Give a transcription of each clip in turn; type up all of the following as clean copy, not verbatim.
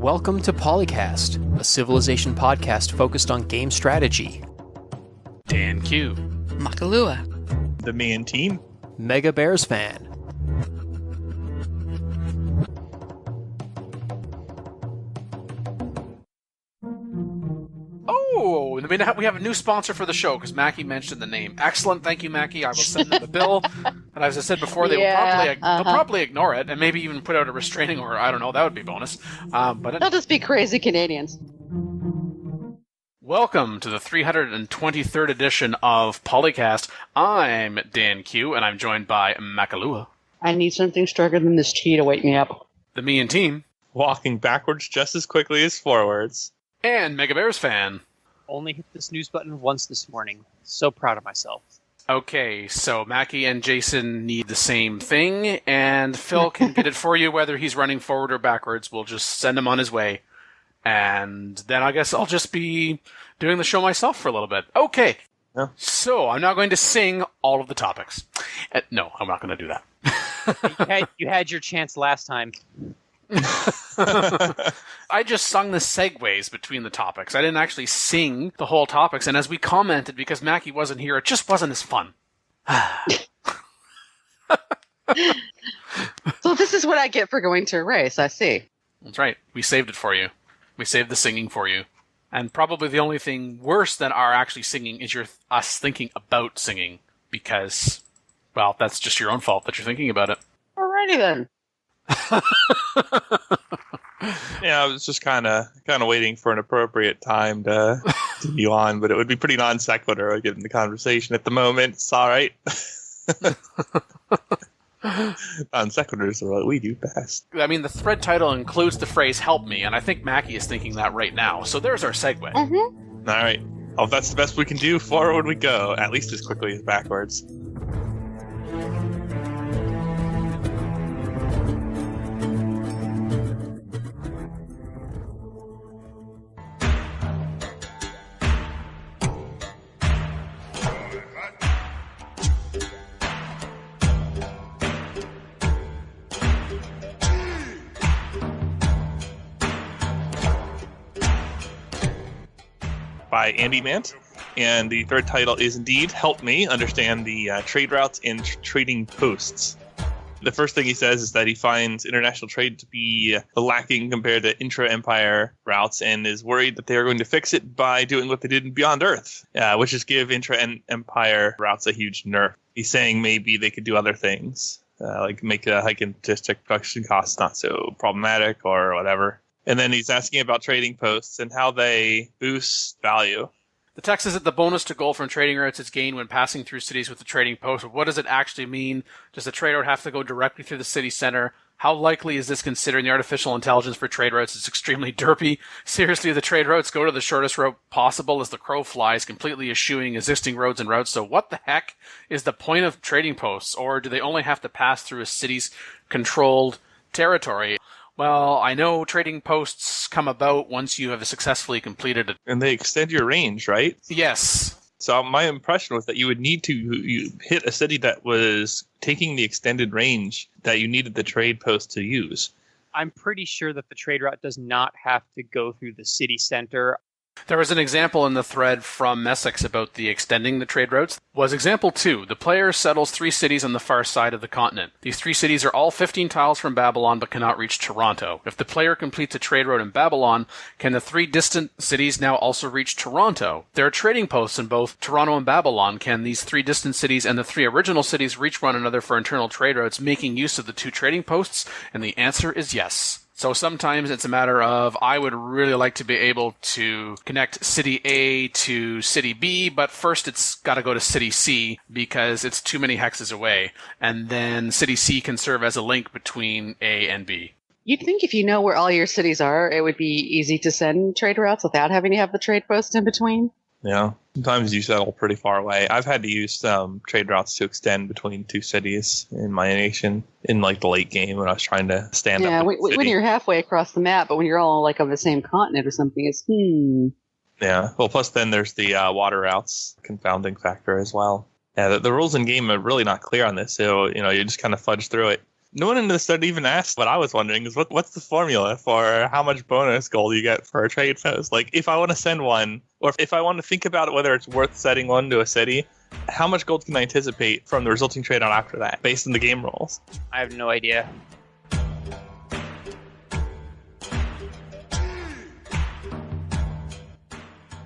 Welcome to PolyCast, a Civilization podcast focused on game strategy. Dan Q. Makalua. The main team. Mega Bears fan. Oh, we have a new sponsor for the show because Mackie mentioned the name. Excellent, thank you, Mackie. I will send them the bill. And as I said before, they'll probably ignore it and maybe even put out a restraining order. I don't know. That would be bonus. But They'll just be crazy Canadians. Welcome to the 323rd edition of PolyCast. I'm Dan Q, and I'm joined by Makalua. I need something stronger than this tea to wake me up. The me and team. Walking backwards just as quickly as forwards. And Mega Bears fan. Only hit the snooze button once this morning. So proud of myself. Okay, so Mackie and Jason need the same thing, and Phil can get it for you whether he's running forward or backwards. We'll just send him on his way. And then I guess I'll just be doing the show myself for a little bit. Okay, So I'm now going to sing all of the topics. No, I'm not going to do that. You had your chance last time. I just sung the segues between the topics. I didn't actually sing the whole topics, and as we commented, because Mackie wasn't here, it just wasn't as fun. So this is what I get for going to a race, I see. That's right. We saved it for you. We saved the singing for you. And probably the only thing worse than our actually singing is us thinking about singing, because, well, that's just your own fault that you're thinking about it. Alrighty then. Yeah, I was just kind of waiting for an appropriate time to be on, but it would be pretty non sequitur given the conversation at the moment. It's all right. Non sequiturs are what we do best. I mean, the thread title includes the phrase "help me," and I think Mackie is thinking that right now. So there's our segue. Mm-hmm. All right. Oh, if that's the best we can do, forward we go, at least as quickly as backwards. By Andy Mant, and the third title is indeed Help Me Understand the Trade Routes and Trading Posts. The first thing he says is that he finds international trade to be lacking compared to intra-empire routes and is worried that they are going to fix it by doing what they did in Beyond Earth, which is give intra-empire routes a huge nerf. He's saying maybe they could do other things, like make a hike in logistic production costs not so problematic or whatever. And then he's asking about trading posts and how they boost value. The text is that the bonus to gold from trading routes is gained when passing through cities with the trading post. But what does it actually mean? Does the trade route have to go directly through the city center? How likely is this considering the artificial intelligence for trade routes is extremely derpy? Seriously, the trade routes go to the shortest route possible as the crow flies, completely eschewing existing roads and routes. So what the heck is the point of trading posts? Or do they only have to pass through a city's controlled territory? Well, I know trading posts come about once you have successfully completed it. And they extend your range, right? Yes. So my impression was that you would need to hit a city that was taking the extended range that you needed the trade post to use. I'm pretty sure that the trade route does not have to go through the city center. There was an example in the thread from Messex about the extending the trade routes. Was example 2. The player settles 3 cities on the far side of the continent. These 3 cities are all 15 tiles from Babylon but cannot reach Toronto. If the player completes a trade route in Babylon, can the 3 distant cities now also reach Toronto? There are trading posts in both Toronto and Babylon. Can these 3 distant cities and the 3 original cities reach one another for internal trade routes, making use of the 2 trading posts? And the answer is yes. So sometimes it's a matter of, I would really like to be able to connect city A to city B, but first it's got to go to city C because it's too many hexes away. And then city C can serve as a link between A and B. You'd think if you know where all your cities are, it would be easy to send trade routes without having to have the trade post in between. Yeah, sometimes you settle pretty far away. I've had to use trade routes to extend between 2 cities in my nation in like the late game when I was trying to stand up. Yeah, when you're halfway across the map, but when you're all like on the same continent or something, it's Yeah, well, plus then there's the water routes confounding factor as well. Yeah, the rules in game are really not clear on this, so you just kind of fudge through it. No one in the study even asked. What I was wondering is what's the formula for how much bonus gold you get for a trade post? Like, if I want to send one, or if I want to think about whether it's worth setting one to a city, how much gold can I anticipate from the resulting trade on after that, based on the game rules? I have no idea.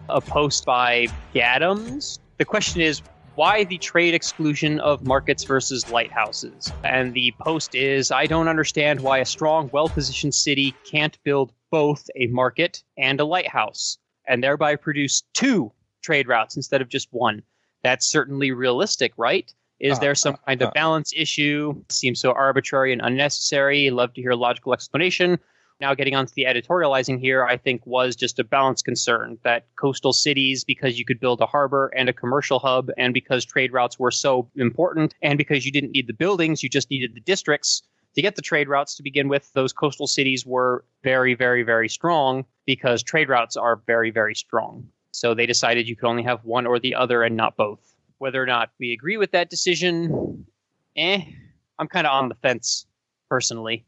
A post by Gadams. The question is, why the trade exclusion of markets versus lighthouses? And the post is, I don't understand why a strong, well-positioned city can't build both a market and a lighthouse, and thereby produce 2 trade routes instead of just one. That's certainly realistic, right? Is there some kind of balance issue? Seems so arbitrary and unnecessary. Love to hear a logical explanation. Now getting onto the editorializing here, I think was just a balance concern that coastal cities, because you could build a harbor and a commercial hub, and because trade routes were so important, and because you didn't need the buildings, you just needed the districts to get the trade routes to begin with, those coastal cities were very, very, very strong because trade routes are very, very strong. So they decided you could only have one or the other and not both. Whether or not we agree with that decision, I'm kind of on the fence, personally.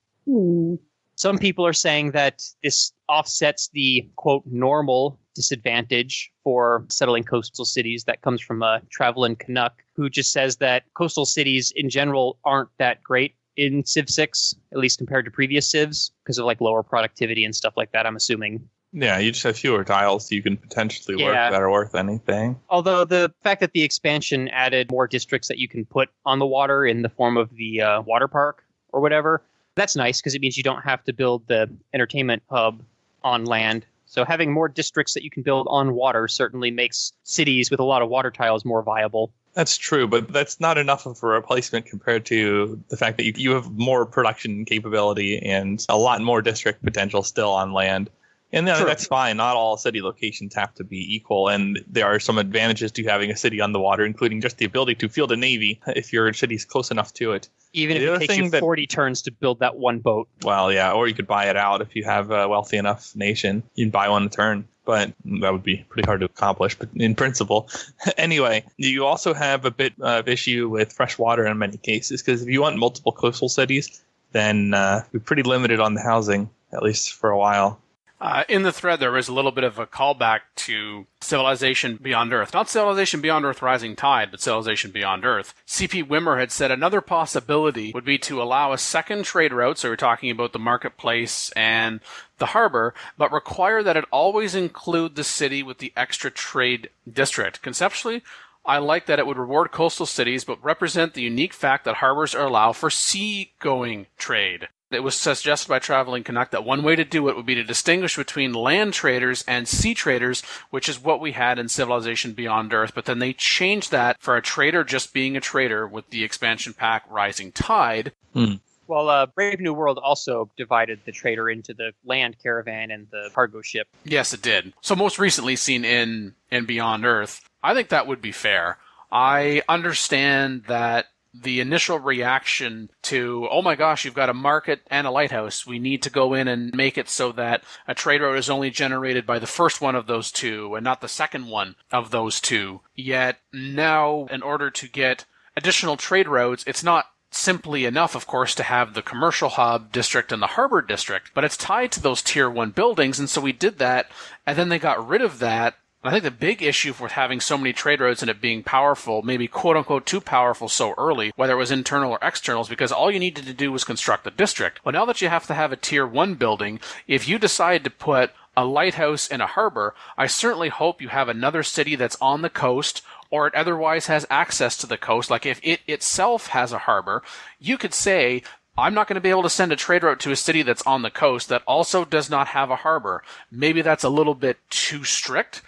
Some people are saying that this offsets the, quote, normal disadvantage for settling coastal cities that comes from a traveling Canuck who just says that coastal cities in general aren't that great in Civ 6, at least compared to previous Civs, because of like lower productivity and stuff like that, I'm assuming. Yeah, you just have fewer tiles so you can potentially work that are worth anything. Although the fact that the expansion added more districts that you can put on the water in the form of the water park or whatever, that's nice because it means you don't have to build the entertainment hub on land. So having more districts that you can build on water certainly makes cities with a lot of water tiles more viable. That's true, but that's not enough of a replacement compared to the fact that you have more production capability and a lot more district potential still on land. And that's fine. Not all city locations have to be equal, and there are some advantages to having a city on the water, including just the ability to field a navy if your city's close enough to it. Even if it takes you 40 turns to build that one boat. Well, yeah, or you could buy it out if you have a wealthy enough nation. You can buy one a turn, but that would be pretty hard to accomplish, but in principle. Anyway, you also have a bit of issue with fresh water in many cases, because if you want multiple coastal cities, then we're pretty limited on the housing, at least for a while. In the thread, there was a little bit of a callback to Civilization Beyond Earth. Not Civilization Beyond Earth Rising Tide, but Civilization Beyond Earth. C.P. Wimmer had said another possibility would be to allow a second trade route, so we're talking about the marketplace and the harbor, but require that it always include the city with the extra trade district. Conceptually, I like that it would reward coastal cities, but represent the unique fact that harbors are allowed for sea-going trade. It was suggested by Traveling Canuck that one way to do it would be to distinguish between land traders and sea traders, which is what we had in Civilization Beyond Earth, but then they changed that for a trader just being a trader with the expansion pack Rising Tide. Well, Brave New World also divided the trader into the land caravan and the cargo ship. Yes, it did. So most recently seen in Beyond Earth. I think that would be fair. I understand that the initial reaction to, oh my gosh, you've got a market and a lighthouse. We need to go in and make it so that a trade route is only generated by the first one of those two and not the second one of those two. Yet now, in order to get additional trade routes, it's not simply enough, of course, to have the commercial hub district and the harbor district, but it's tied to those tier 1 buildings, and so we did that, and then they got rid of that. I think the big issue with having so many trade routes and it being powerful, maybe quote-unquote too powerful so early, whether it was internal or external, is because all you needed to do was construct the district. Well, now that you have to have a tier 1 building, if you decide to put a lighthouse in a harbor, I certainly hope you have another city that's on the coast, or it otherwise has access to the coast. Like if it itself has a harbor, you could say, I'm not going to be able to send a trade route to a city that's on the coast that also does not have a harbor. Maybe that's a little bit too strict,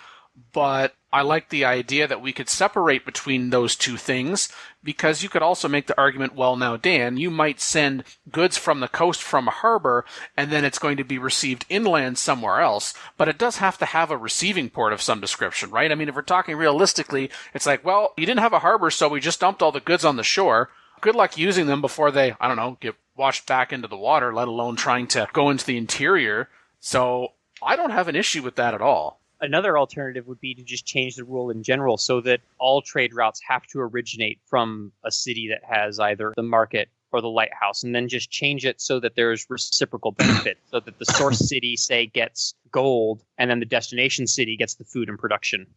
but I like the idea that we could separate between those two things, because you could also make the argument, well, now, Dan, you might send goods from the coast from a harbor, and then it's going to be received inland somewhere else, but it does have to have a receiving port of some description, right? I mean, if we're talking realistically, it's like, well, you didn't have a harbor, so we just dumped all the goods on the shore. Good luck using them before they, I don't know, get washed back into the water, let alone trying to go into the interior. So I don't have an issue with that at all. Another alternative would be to just change the rule in general so that all trade routes have to originate from a city that has either the market or the lighthouse, and then just change it so that there's reciprocal benefit, so that the source city, say, gets gold, and then the destination city gets the food and production.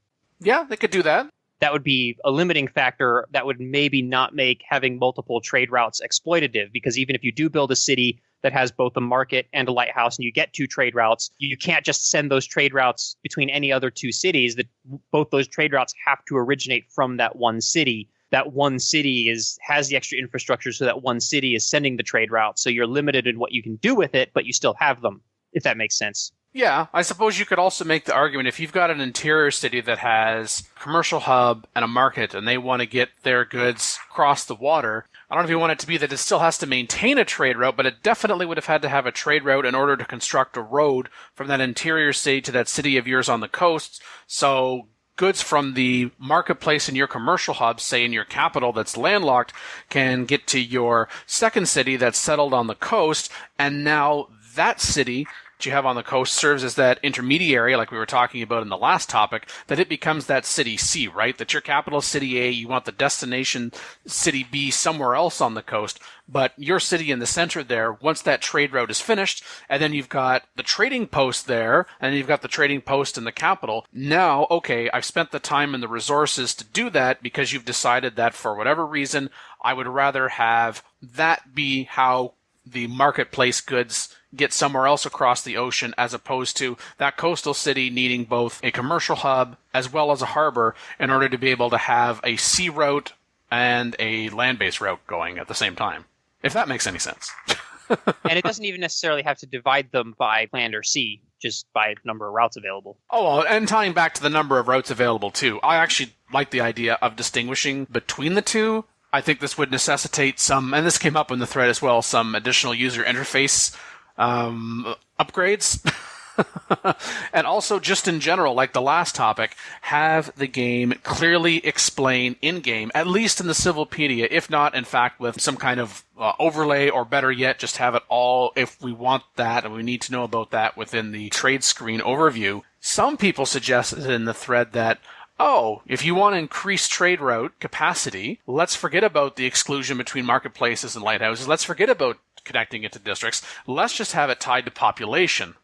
Yeah, they could do that. That would be a limiting factor that would maybe not make having multiple trade routes exploitative, because even if you do build a city that has both a market and a lighthouse and you get 2 trade routes, you can't just send those trade routes between any other 2 cities. That both those trade routes have to originate from that one city. That one city has the extra infrastructure, so that one city is sending the trade route. So you're limited in what you can do with it, but you still have them, if that makes sense. Yeah, I suppose you could also make the argument if you've got an interior city that has a commercial hub and a market and they want to get their goods across the water, I don't know if you want it to be that it still has to maintain a trade route, but it definitely would have had to have a trade route in order to construct a road from that interior city to that city of yours on the coast. So goods from the marketplace in your commercial hub, say in your capital that's landlocked, can get to your second city that's settled on the coast, and now that city you have on the coast serves as that intermediary, like we were talking about in the last topic, that it becomes that city C, right? That your capital city A, you want the destination city B somewhere else on the coast, but your city in the center there, once that trade route is finished, and then you've got the trading post there, and then you've got the trading post in the capital. Now, okay, I've spent the time and the resources to do that because you've decided that for whatever reason, I would rather have that be how the marketplace goods get somewhere else across the ocean, as opposed to that coastal city needing both a commercial hub as well as a harbor in order to be able to have a sea route and a land-based route going at the same time. If that makes any sense. And it doesn't even necessarily have to divide them by land or sea, just by number of routes available. Oh, well, and tying back to the number of routes available too, I actually like the idea of distinguishing between the two. I think this would necessitate some, and this came up in the thread as well, some additional user interface upgrades. And also, just in general, like the last topic, have the game clearly explain in-game, at least in the Civilpedia, if not, in fact, with some kind of overlay, or better yet, just have it all, if we want that and we need to know about that, within the trade screen overview. Some people suggested in the thread that, oh, if you want to increase trade route capacity, let's forget about the exclusion between marketplaces and lighthouses. Let's forget about connecting it to districts. Let's just have it tied to population.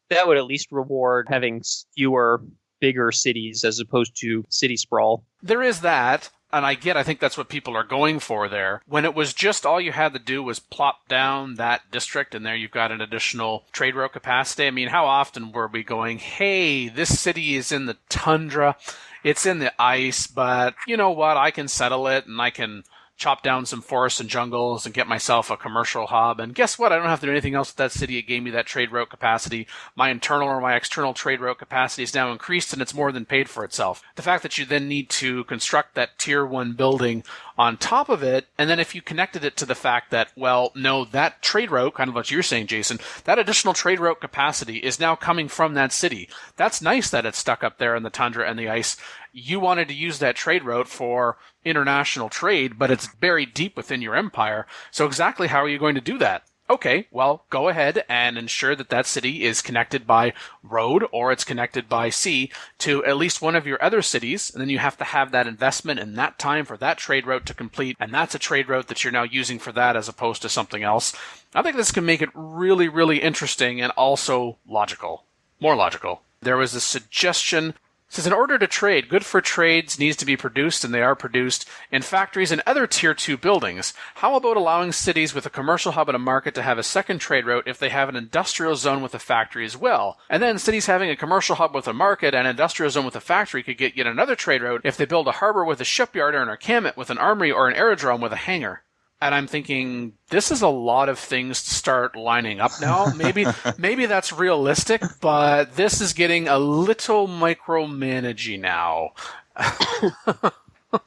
That would at least reward having fewer, bigger cities as opposed to city sprawl. There is that, and I think that's what people are going for there. When it was just all you had to do was plop down that district, and there you've got an additional trade route capacity. I mean, how often were we going, hey, this city is in the tundra, it's in the ice, but you know what, I can settle it, and I can chop down some forests and jungles and get myself a commercial hub. And guess what? I don't have to do anything else with that city. It gave me that trade route capacity. My internal or my external trade route capacity is now increased, and it's more than paid for itself. The fact that you then need to construct that tier 1 building on top of it, and then if you connected it to the fact that, well, no, that trade route, kind of what you're saying, Jason, that additional trade route capacity is now coming from that city. That's nice that it's stuck up there in the tundra and the ice. You wanted to use that trade route for international trade, but it's buried deep within your empire. So exactly how are you going to do that? Okay, well, go ahead and ensure that that city is connected by road or it's connected by sea to at least one of your other cities, and then you have to have that investment and that time for that trade route to complete, and that's a trade route that you're now using for that as opposed to something else. I think this can make it really, really interesting and also logical. More logical. There was a suggestion. It says, in order to trade, good for trades needs to be produced, and they are produced, in factories and other Tier 2 buildings. How about allowing cities with a commercial hub and a market to have a second trade route if they have an industrial zone with a factory as well? And then cities having a commercial hub with a market and an industrial zone with a factory could get yet another trade route if they build a harbor with a shipyard or an encampment with an armory or an aerodrome with a hangar. And I'm thinking, this is a lot of things to start lining up now. Maybe that's realistic, but this is getting a little micromanagey now.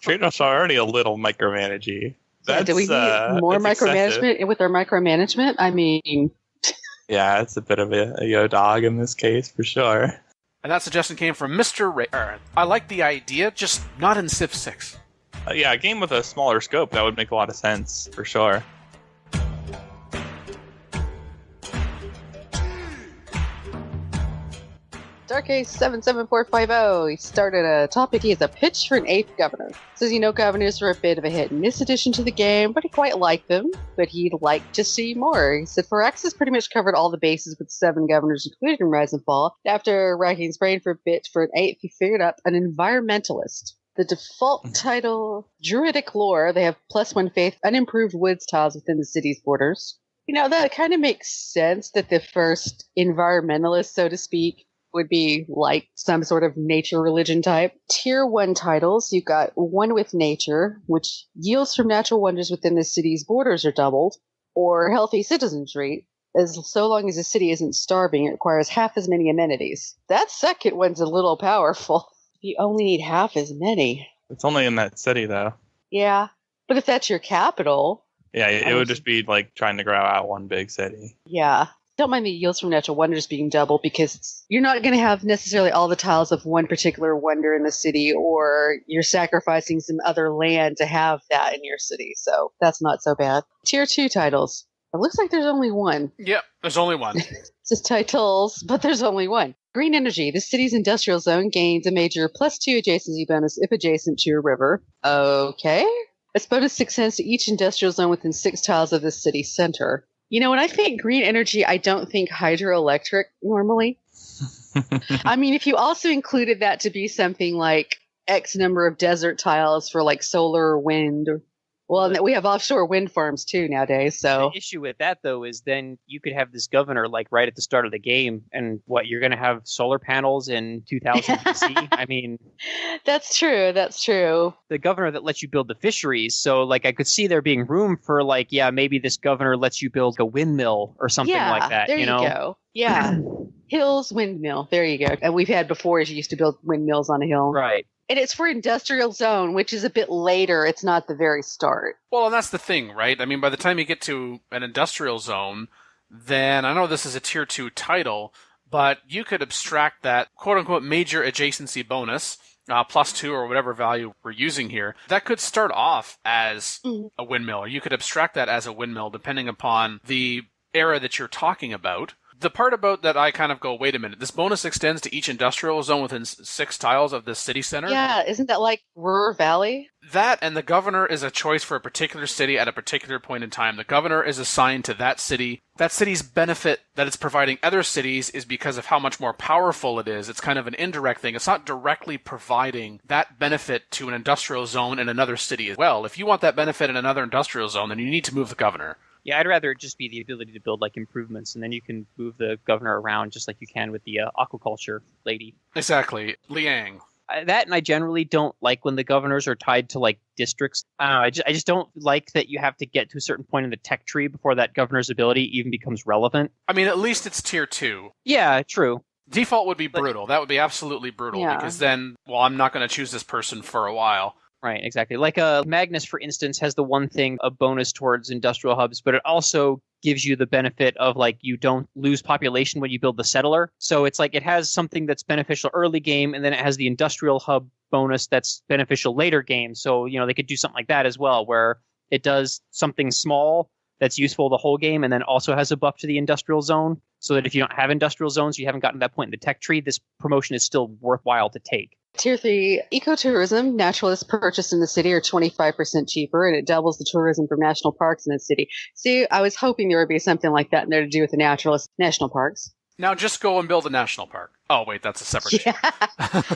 Trade-offs are already a little micromanagey. Do we need more micromanagement with our micromanagement? I mean... Yeah, it's a bit of a yo dog in this case, for sure. And that suggestion came from Mr. Ray. I like the idea, just not in Civ 6. Yeah, a game with a smaller scope, that would make a lot of sense, for sure. Darkace 77450. He started a topic. He has a pitch for an 8th governor. Says, governors were a bit of a hit and miss addition to the game, but he quite liked them. But he'd like to see more. He said, Forex has pretty much covered all the bases with 7 governors included in Rise and Fall. After racking his brain for a bit for an 8th, he figured up an environmentalist. The default title, Druidic Lore. They have +1 faith, unimproved woods tiles within the city's borders. That kind of makes sense that the first environmentalist, so to speak, would be like some sort of nature religion type. Tier 1 titles, you've got One with Nature, which yields from natural wonders within the city's borders are doubled, or Healthy Citizenry. As so long as the city isn't starving, it requires half as many amenities. That second one's a little powerful. You only need half as many. It's only in that city, though. Yeah, but if that's your capital... Yeah, it would just be like trying to grow out one big city. Yeah. Don't mind the yields from natural wonders being double, because you're not going to have necessarily all the tiles of one particular wonder in the city, or you're sacrificing some other land to have that in your city. So that's not so bad. Tier 2 titles. It looks like there's only one. Yep, there's only one. It's just titles, but there's only one. Green Energy. The city's industrial zone gains a major +2 adjacency bonus if adjacent to a river. Okay. This bonus extends to each industrial zone within 6 tiles of the city center. When I think green energy, I don't think hydroelectric normally. I mean, if you also included that to be something like X number of desert tiles for like solar or wind. Well, and we have offshore wind farms too nowadays. So the issue with that, though, is then you could have this governor like right at the start of the game, and you're going to have solar panels in 2000 BC. I mean, that's true. That's true. The governor that lets you build the fisheries. So, I could see there being room for maybe this governor lets you build a windmill or something like that. There you go. Yeah. Hills windmill. There you go. And we've had before, as you used to build windmills on a hill. Right. And it's for industrial zone, which is a bit later. It's not the very start. Well, and that's the thing, right? I mean, by the time you get to an industrial zone, then I know this is a tier 2 title, but you could abstract that quote-unquote major adjacency bonus, +2 or whatever value we're using here. That could start off as a windmill, or you could abstract that as a windmill depending upon the era that you're talking about. The part about that I kind of go, wait a minute, this bonus extends to each industrial zone within 6 tiles of the city center? Yeah, isn't that like Ruhr Valley? That, and the governor is a choice for a particular city at a particular point in time. The governor is assigned to that city. That city's benefit that it's providing other cities is because of how much more powerful it is. It's kind of an indirect thing. It's not directly providing that benefit to an industrial zone in another city as well. If you want that benefit in another industrial zone, then you need to move the governor. Yeah, I'd rather it just be the ability to build improvements, and then you can move the governor around just like you can with the aquaculture lady. Exactly. Liang. That, and I generally don't like when the governors are tied to districts. I just don't like that you have to get to a certain point in the tech tree before that governor's ability even becomes relevant. I mean, at least it's tier 2. Yeah, true. Default would be brutal. That would be absolutely brutal, because then, I'm not going to choose this person for a while. Right, exactly. Magnus, for instance, has the one thing, a bonus towards industrial hubs, but it also gives you the benefit of you don't lose population when you build the settler. So it's it has something that's beneficial early game, and then it has the industrial hub bonus that's beneficial later game. So, they could do something like that as well, where it does something small that's useful the whole game, and then also has a buff to the industrial zone, so that if you don't have industrial zones, you haven't gotten to that point in the tech tree, this promotion is still worthwhile to take. Tier 3, ecotourism. Naturalists purchased in the city are 25% cheaper, and it doubles the tourism from national parks in the city. See, I was hoping there would be something like that in there to do with the naturalist national parks. Now just go and build a national park. Oh, wait, that's a separate issue.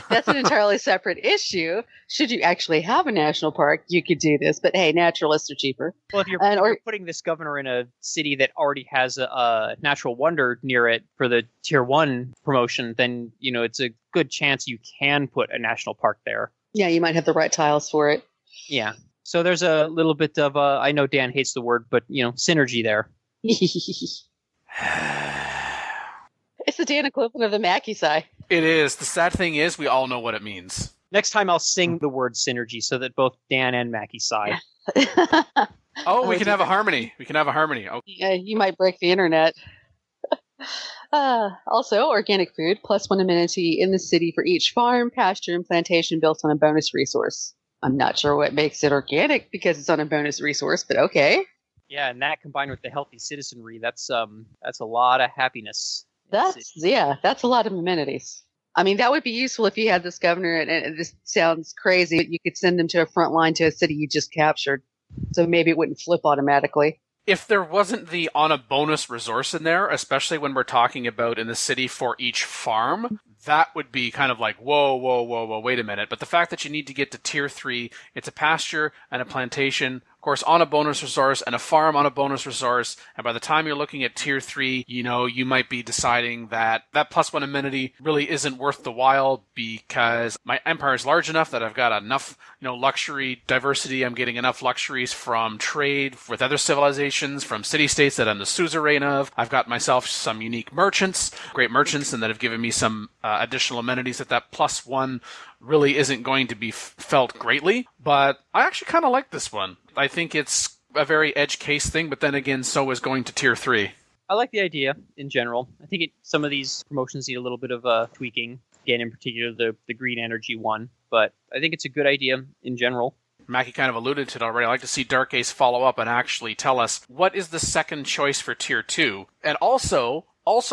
That's an entirely separate issue. Should you actually have a national park, you could do this. But hey, naturalists are cheaper. Well, if you're putting this governor in a city that already has a natural wonder near it for the tier 1 promotion, then, it's a good chance you can put a national park there. Yeah, you might have the right tiles for it. Yeah. So there's a little bit of, I know Dan hates the word, but, synergy there. It's the Dan equivalent of the Mackey-sai. It is. The sad thing is, we all know what it means. Next time I'll sing the word synergy so that both Dan and Mackie sigh. Oh, we can have a harmony. We can have a harmony. Okay. Yeah, you might break the internet. Also, organic food, +1 amenity in the city for each farm, pasture, and plantation built on a bonus resource. I'm not sure what makes it organic because it's on a bonus resource, but okay. Yeah, and that combined with the healthy citizenry, that's a lot of happiness. That's a lot of amenities. I mean, that would be useful if you had this governor, and this sounds crazy, but you could send him to a front line to a city you just captured. So maybe it wouldn't flip automatically. If there wasn't the on a bonus resource in there, especially when we're talking about in the city for each farm, that would be kind of like, whoa, wait a minute. But the fact that you need to get to tier 3, it's a pasture and a plantation, of course, on a bonus resource, and a farm on a bonus resource. And by the time you're looking at tier 3, you might be deciding that that +1 amenity really isn't worth the while because my empire is large enough that I've got enough, luxury diversity. I'm getting enough luxuries from trade with other civilizations, from city-states that I'm the suzerain of. I've got myself some unique merchants, great merchants, and that have given me some additional amenities that +1 really isn't going to be felt greatly. But I actually kind of like this one. I think it's a very edge case thing, but then again, so is going to tier 3. I like the idea in general. I think some of these promotions need a little bit of tweaking. Again, in particular, the green energy one. But I think it's a good idea in general. Mackie kind of alluded to it already. I'd like to see Dark Ace follow up and actually tell us what is the second choice for tier 2. And also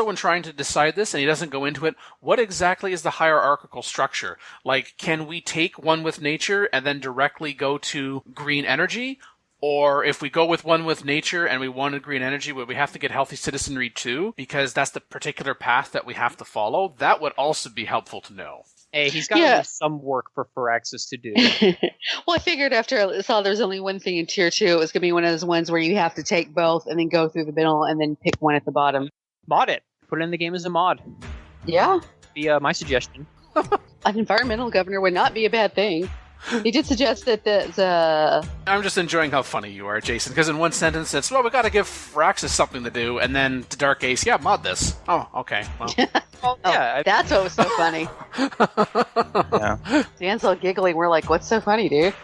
when trying to decide this, and he doesn't go into it, what exactly is the hierarchical structure? Like, can we take one with nature and then directly go to green energy? Or if we go with one with nature and we wanted green energy, would we have to get healthy citizenry too? Because that's the particular path that we have to follow. That would also be helpful to know. Hey, he's got some work for Firaxis to do. Well, I figured after I saw there's only one thing in tier 2, it was going to be one of those ones where you have to take both and then go through the middle and then pick one at the bottom. Mod it. Put it in the game as a mod. Yeah. Be my suggestion. An environmental governor would not be a bad thing. He did suggest that the... I'm just enjoying how funny you are, Jason, because in one sentence it's, well, we got to give Firaxis something to do, and then to Dark Ace, mod this. Oh, okay. Well. That's what was so funny. Yeah. Dan's all giggling. We're like, what's so funny, dude?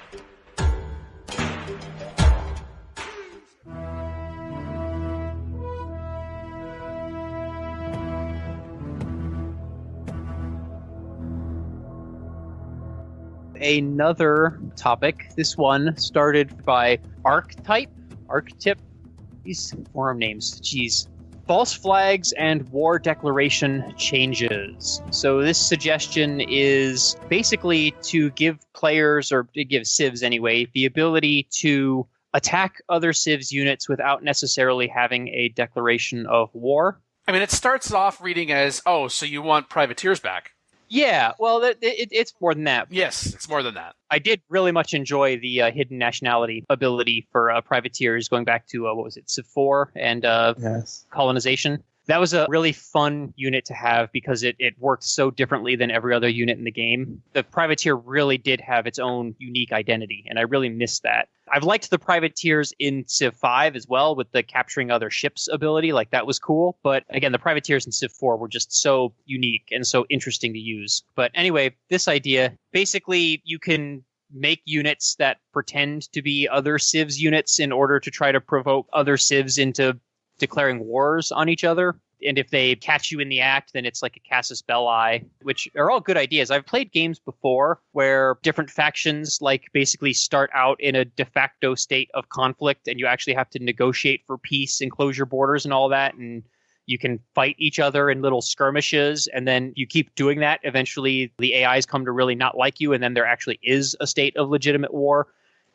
Another topic. This one started by Archetype, these forum names, jeez. False flags and war declaration changes. So this suggestion is basically to give players, or to give civs anyway, the ability to attack other civs units without necessarily having a declaration of war. I mean, it starts off reading as, oh, so you want privateers back. Yeah, well, it's more than that. Yes, it's more than that. I did really much enjoy the hidden nationality ability for privateers, going back to, what was it, Civ 4 and colonization. That was a really fun unit to have because it worked so differently than every other unit in the game. The privateer really did have its own unique identity, and I really missed that. I've liked the privateers in Civ 5 as well with the capturing other ships ability. Like, that was cool. But again, the privateers in Civ 4 were just so unique and so interesting to use. But anyway, this idea, basically you can make units that pretend to be other civs units in order to try to provoke other civs into declaring wars on each other. And if they catch you in the act, then it's like a casus belli, which are all good ideas. I've played games before where different factions basically start out in a de facto state of conflict, and you actually have to negotiate for peace and close your borders and all that. And you can fight each other in little skirmishes, and then you keep doing that. Eventually, the AIs come to really not like you, and then there actually is a state of legitimate war.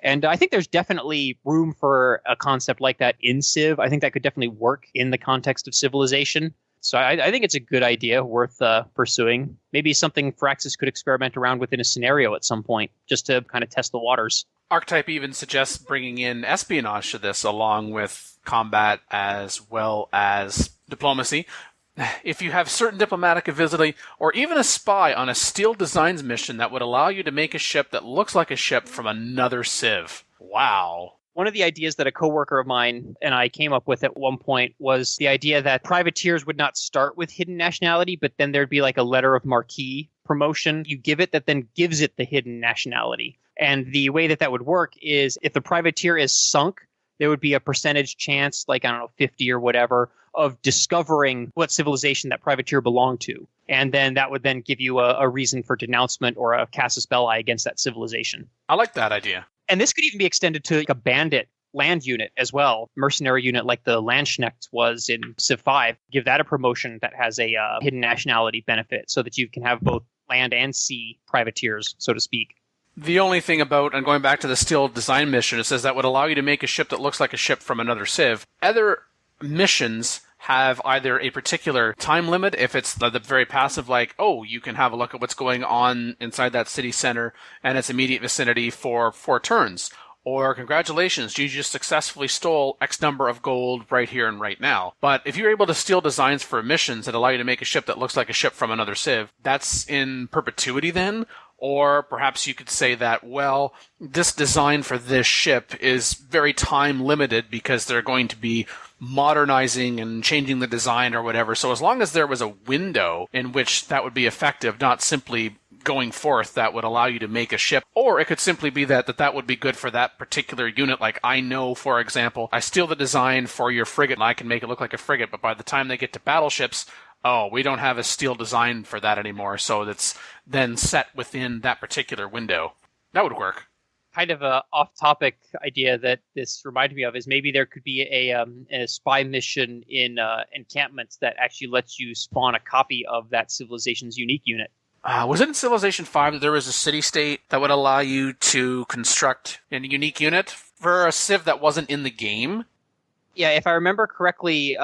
And I think there's definitely room for a concept like that in Civ. I think that could definitely work in the context of civilization. So I think it's a good idea, worth pursuing. Maybe something Firaxis could experiment around with in a scenario at some point, just to kind of test the waters. Archetype even suggests bringing in espionage to this, along with combat as well as diplomacy. If you have certain diplomatic ability, or even a spy on a Steel Designs mission that would allow you to make a ship that looks like a ship from another Civ. Wow. One of the ideas that a coworker of mine and I came up with at one point was the idea that privateers would not start with hidden nationality, but then there'd be like a letter of marque promotion you give it that then gives it the hidden nationality. And the way that would work is if the privateer is sunk, there would be a percentage chance, 50 or whatever, of discovering what civilization that privateer belonged to. And then that would then give you a reason for denouncement or a casus belli against that civilization. I like that idea. And this could even be extended to a bandit land unit as well, mercenary unit like the Landsknecht was in Civ 5. Give that a promotion that has a hidden nationality benefit so that you can have both land and sea privateers, so to speak. The only thing about, and going back to the steel design mission, it says that would allow you to make a ship that looks like a ship from another Civ. Other missions have either a particular time limit, if it's the very passive, like, oh, you can have a look at what's going on inside that city center and its immediate vicinity for 4 turns. Or, congratulations, you just successfully stole X number of gold right here and right now. But if you're able to steal designs for missions that allow you to make a ship that looks like a ship from another Civ, that's in perpetuity then? Or perhaps you could say that, well, this design for this ship is very time limited because they're going to be modernizing and changing the design or whatever. So as long as there was a window in which that would be effective, not simply going forth, that would allow you to make a ship. Or it could simply be that would be good for that particular unit. Like, I know, for example, I steal the design for your frigate and I can make it look like a frigate, but by the time they get to battleships, oh, we don't have a steel design for that anymore, so that's then set within that particular window. That would work. Kind of a off-topic idea that this reminded me of is maybe there could be a spy mission in encampments that actually lets you spawn a copy of that civilization's unique unit. Was it in Civilization 5 that there was a city-state that would allow you to construct a unique unit for a Civ that wasn't in the game? Yeah, if I remember correctly,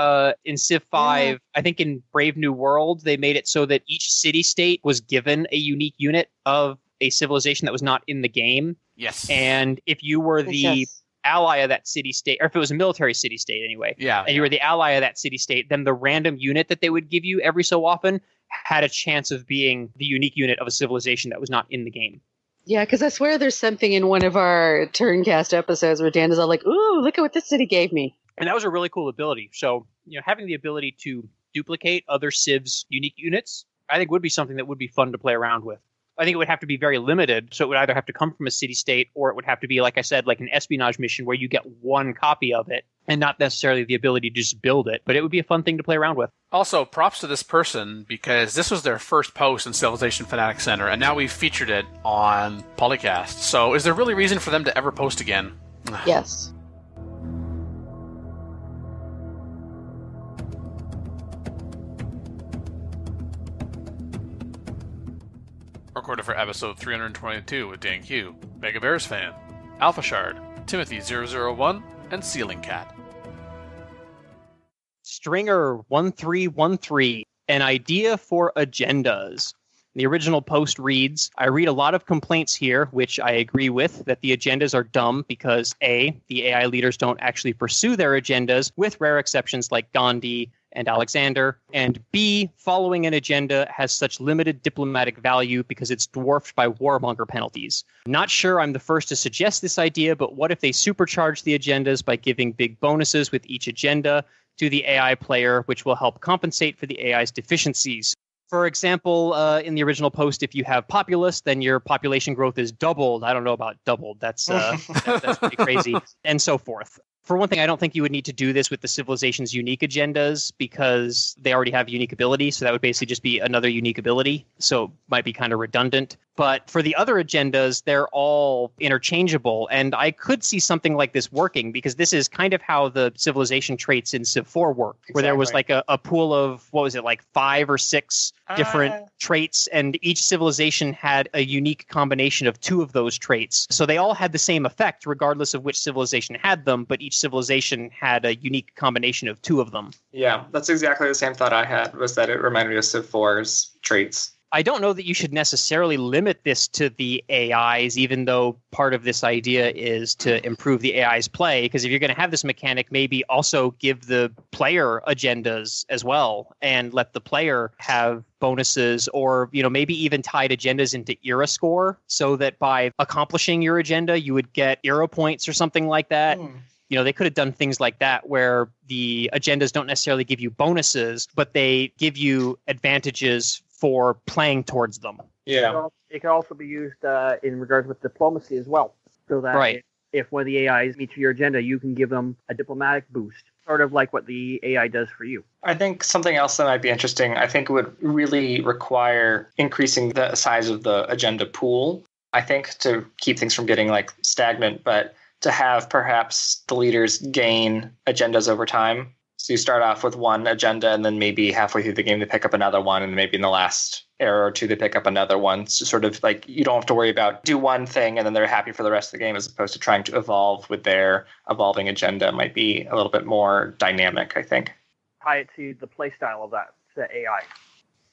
in Civ 5, I think in Brave New World, they made it so that each city-state was given a unique unit of a civilization that was not in the game. Yes. And if you were the ally of that city-state, or if it was a military city-state anyway, and you were the ally of that city-state, then the random unit that they would give you every so often had a chance of being the unique unit of a civilization that was not in the game. Yeah, because I swear there's something in one of our Turncast episodes where Dan is all like, ooh, look at what this city gave me. And that was a really cool ability. So, having the ability to duplicate other Civs' unique units, I think would be something that would be fun to play around with. I think it would have to be very limited. So it would either have to come from a city-state, or it would have to be, like I said, like an espionage mission where you get one copy of it and not necessarily the ability to just build it. But it would be a fun thing to play around with. Also, props to this person, because this was their first post in Civilization Fanatic Center, and now we've featured it on PolyCast. So is there really reason for them to ever post again? Yes. Recorded for episode 322 with Dan Q, Mega Bears fan, Alpha Shard, Timothy001, and Ceiling Cat. Stringer 1313, an idea for agendas. The original post reads, I read a lot of complaints here, which I agree with, that the agendas are dumb because A, the AI leaders don't actually pursue their agendas, with rare exceptions like Gandhi and Alexander, and B, following an agenda has such limited diplomatic value because it's dwarfed by warmonger penalties. Not sure I'm the first to suggest this idea, but what if they supercharge the agendas by giving big bonuses with each agenda to the AI player, which will help compensate for the AI's deficiencies? For example, in the original post, if you have populace, then your population growth is doubled. I don't know about doubled. That's pretty crazy. And so forth. For one thing, I don't think you would need to do this with the civilization's unique agendas because they already have unique ability. So that would basically just be another unique ability. So it might be kind of redundant. But for the other agendas, they're all interchangeable. And I could see something like this working because this is kind of how the civilization traits in Civ 4 work, where there was like a pool of, 5 or 6 different traits. And each civilization had a unique combination of 2 of those traits. So they all had the same effect, regardless of which civilization had them. But each civilization had a unique combination of 2 of them. Yeah, that's exactly the same thought I had, was that it reminded me of Civ 4's traits. I don't know that you should necessarily limit this to the AIs, even though part of this idea is to improve the AI's play. Because if you're going to have this mechanic, maybe also give the player agendas as well and let the player have bonuses, or maybe even tied agendas into era score so that by accomplishing your agenda, you would get era points or something like that. They could have done things like that where the agendas don't necessarily give you bonuses, but they give you advantages for playing towards them. Yeah. It can also be used in regards with diplomacy as well. So that if one of the AIs meets your agenda, you can give them a diplomatic boost, sort of like what the AI does for you. I think something else that might be interesting, I think it would really require increasing the size of the agenda pool, I think, to keep things from getting stagnant, but to have perhaps the leaders gain agendas over time. So you start off with one agenda, and then maybe halfway through the game they pick up another one, and maybe in the last era or two they pick up another one. So sort of like you don't have to worry about do one thing and then they're happy for the rest of the game, as opposed to trying to evolve with their evolving agenda. Might be a little bit more dynamic, I think. Tie it to the play style of that AI.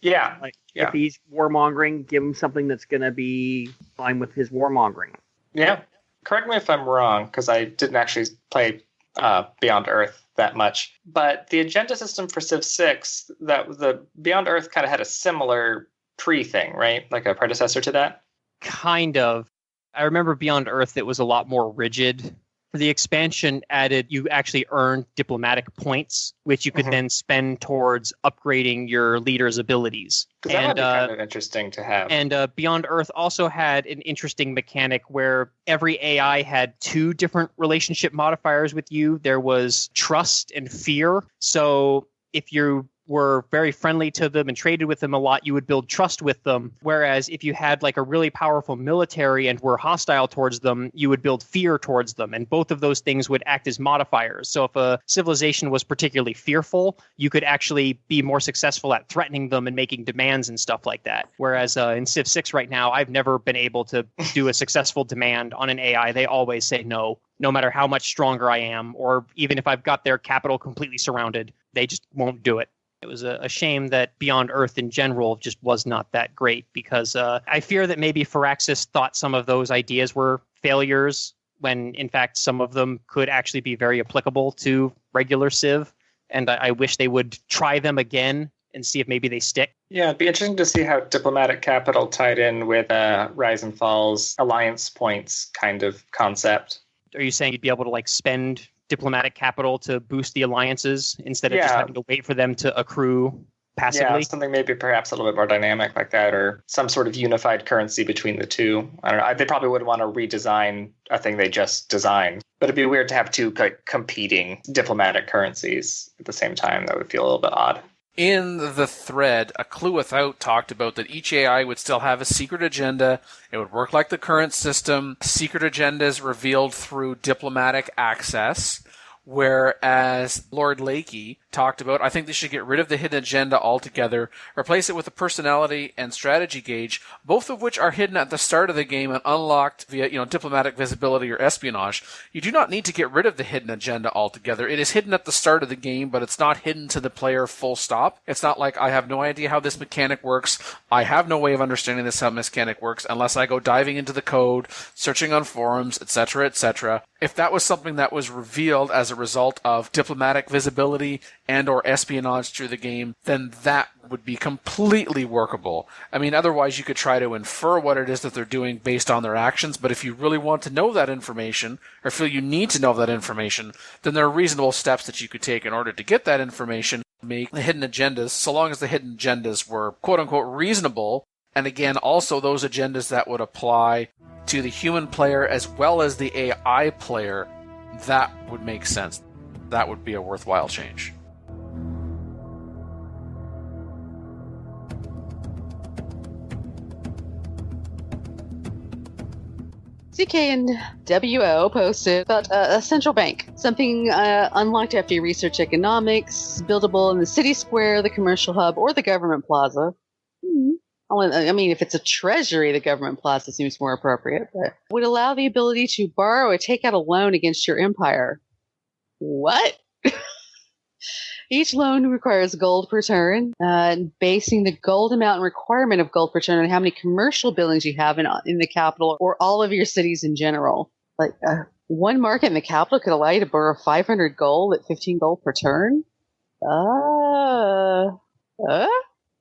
Yeah. If he's warmongering, give him something that's going to be fine with his warmongering. Yeah. Correct me if I'm wrong, because I didn't actually play Beyond Earth that much. But the agenda system for Civ 6, that the Beyond Earth kind of had a similar pre-thing, right? Like a predecessor to that? Kind of. I remember Beyond Earth, it was a lot more rigid. The expansion added, you actually earned diplomatic points, which you could then spend towards upgrading your leader's abilities. That would be kind of interesting to have. And Beyond Earth also had an interesting mechanic where every AI had 2 different relationship modifiers with you. There was trust and fear. So if you were very friendly to them and traded with them a lot, you would build trust with them. Whereas if you had like a really powerful military and were hostile towards them, you would build fear towards them. And both of those things would act as modifiers. So if a civilization was particularly fearful, you could actually be more successful at threatening them and making demands and stuff like that. Whereas in Civ 6 right now, I've never been able to do a successful demand on an AI. They always say no matter how much stronger I am, or even if I've got their capital completely surrounded, they just won't do it. It was a shame that Beyond Earth in general just was not that great, because I fear that maybe Firaxis thought some of those ideas were failures, when in fact some of them could actually be very applicable to regular Civ. And I wish they would try them again and see if maybe they stick. Yeah, it'd be interesting to see how diplomatic capital tied in with Rise and Fall's alliance points kind of concept. Are you saying you'd be able to like spend diplomatic capital to boost the alliances instead of just having to wait for them to accrue passively? Yeah, something maybe perhaps a little bit more dynamic like that, or some sort of unified currency between the two. I don't know. They probably would want to redesign a thing they just designed. But it'd be weird to have 2 competing diplomatic currencies at the same time. That would feel a little bit odd. In the thread, A Clue Without talked about that each AI would still have a secret agenda. It would work like the current system. Secret agendas revealed through diplomatic access. Whereas Lord Lakey talked about, I think they should get rid of the hidden agenda altogether, replace it with a personality and strategy gauge, both of which are hidden at the start of the game and unlocked via, diplomatic visibility or espionage. You do not need to get rid of the hidden agenda altogether. It is hidden at the start of the game, but it's not hidden to the player full stop. It's not like, I have no idea how this mechanic works. I have no way of understanding this how mechanic works unless I go diving into the code, searching on forums, etc., etc. If that was something that was revealed as a result of diplomatic visibility and or espionage through the game, then that would be completely workable. I mean, otherwise you could try to infer what it is that they're doing based on their actions, but if you really want to know that information, or feel you need to know that information, then there are reasonable steps that you could take in order to get that information, make the hidden agendas, so long as the hidden agendas were quote-unquote reasonable, and again, also those agendas that would apply to the human player as well as the AI player, that would make sense. That would be a worthwhile change. CK and WO posted about a central bank, something unlocked after you research economics, buildable in the city square, the commercial hub, or the government plaza. I mean, if it's a treasury, the government plaza seems more appropriate, but would allow the ability to borrow or take out a loan against your empire. What? Each loan requires gold per turn, basing the gold amount and requirement of gold per turn on how many commercial buildings you have in the capital or all of your cities in general. Like, one market in the capital could allow you to borrow 500 gold at 15 gold per turn?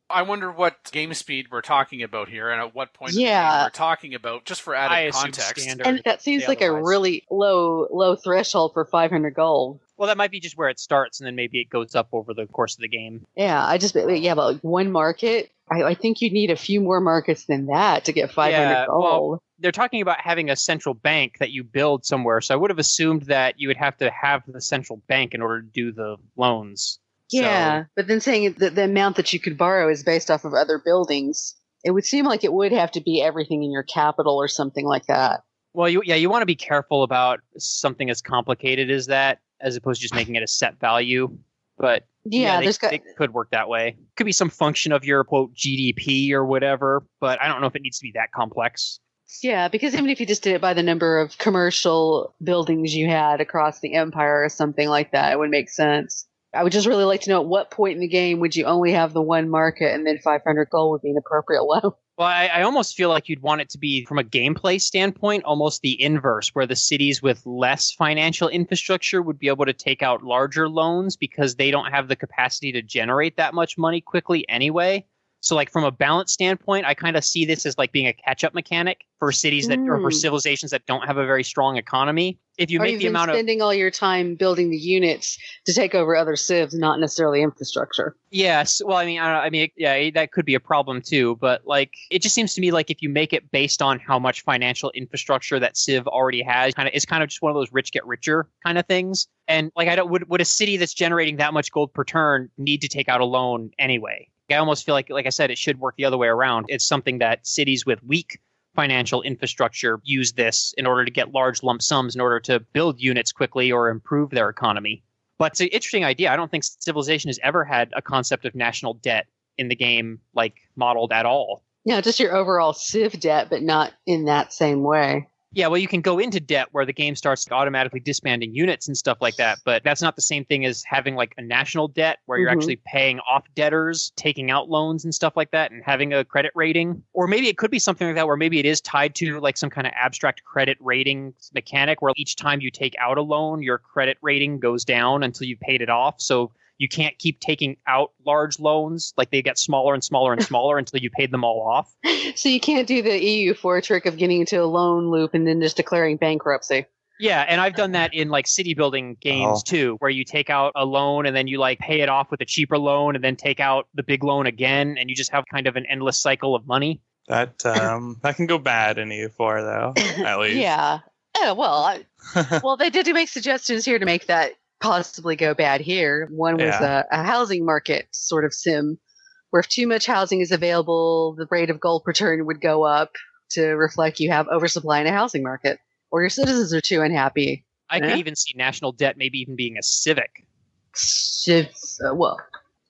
I wonder what game speed we're talking about here, and at what point in the game we're talking about, just for added context. And that seems like a really low threshold for 500 gold. Well, that might be just where it starts, and then maybe it goes up over the course of the game. Yeah, but like one market, I think you'd need a few more markets than that to get 500 gold. Well, they're talking about having a central bank that you build somewhere, so I would have assumed that you would have to have the central bank in order to do the loans. Yeah, but then saying that the amount that you could borrow is based off of other buildings, it would seem like it would have to be everything in your capital or something like that. Well, you want to be careful about something as complicated as that, as opposed to just making it a set value. But it could work that way. Could be some function of your, quote, GDP or whatever, but I don't know if it needs to be that complex. Yeah, because even if you just did it by the number of commercial buildings you had across the empire or something like that, it would make sense. I would just really like to know at what point in the game would you only have the one market and then 500 gold would be an appropriate loan. Well, I almost feel like you'd want it to be, from a gameplay standpoint, almost the inverse, where the cities with less financial infrastructure would be able to take out larger loans because they don't have the capacity to generate that much money quickly anyway. So, like, from a balance standpoint, I kind of see this as like being a catch-up mechanic for cities that or for civilizations that don't have a very strong economy. If you make the amount of spending all your time building the units to take over other civs, not necessarily infrastructure. Yes, well, that could be a problem too. But like, it just seems to me like if you make it based on how much financial infrastructure that civ already has, it's kind of just one of those rich get richer kind of things. And like, would a city that's generating that much gold per turn need to take out a loan anyway? I almost feel like I said, it should work the other way around. It's something that cities with weak financial infrastructure use this in order to get large lump sums in order to build units quickly or improve their economy. But it's an interesting idea. I don't think Civilization has ever had a concept of national debt in the game, like, modeled at all. Yeah, just your overall civ debt, but not in that same way. Yeah, well, you can go into debt where the game starts automatically disbanding units and stuff like that, but that's not the same thing as having like a national debt where you're actually paying off debtors, taking out loans and stuff like that, and having a credit rating. Or maybe it could be something like that where maybe it is tied to like some kind of abstract credit rating mechanic where each time you take out a loan, your credit rating goes down until you've paid it off. So you can't keep taking out large loans. Like, they get smaller and smaller and smaller until you paid them all off. So you can't do the EU4 trick of getting into a loan loop and then just declaring bankruptcy. Yeah, and I've done that in like city building games too, where you take out a loan and then you like pay it off with a cheaper loan and then take out the big loan again, and you just have kind of an endless cycle of money. That can go bad in EU4 though, at least. Yeah. Well, they did make suggestions here to make that possibly go bad here. One was a housing market sort of sim, where if too much housing is available, the rate of gold per turn would go up to reflect you have oversupply in a housing market, or your citizens are too unhappy. I could even see national debt maybe even being a civic.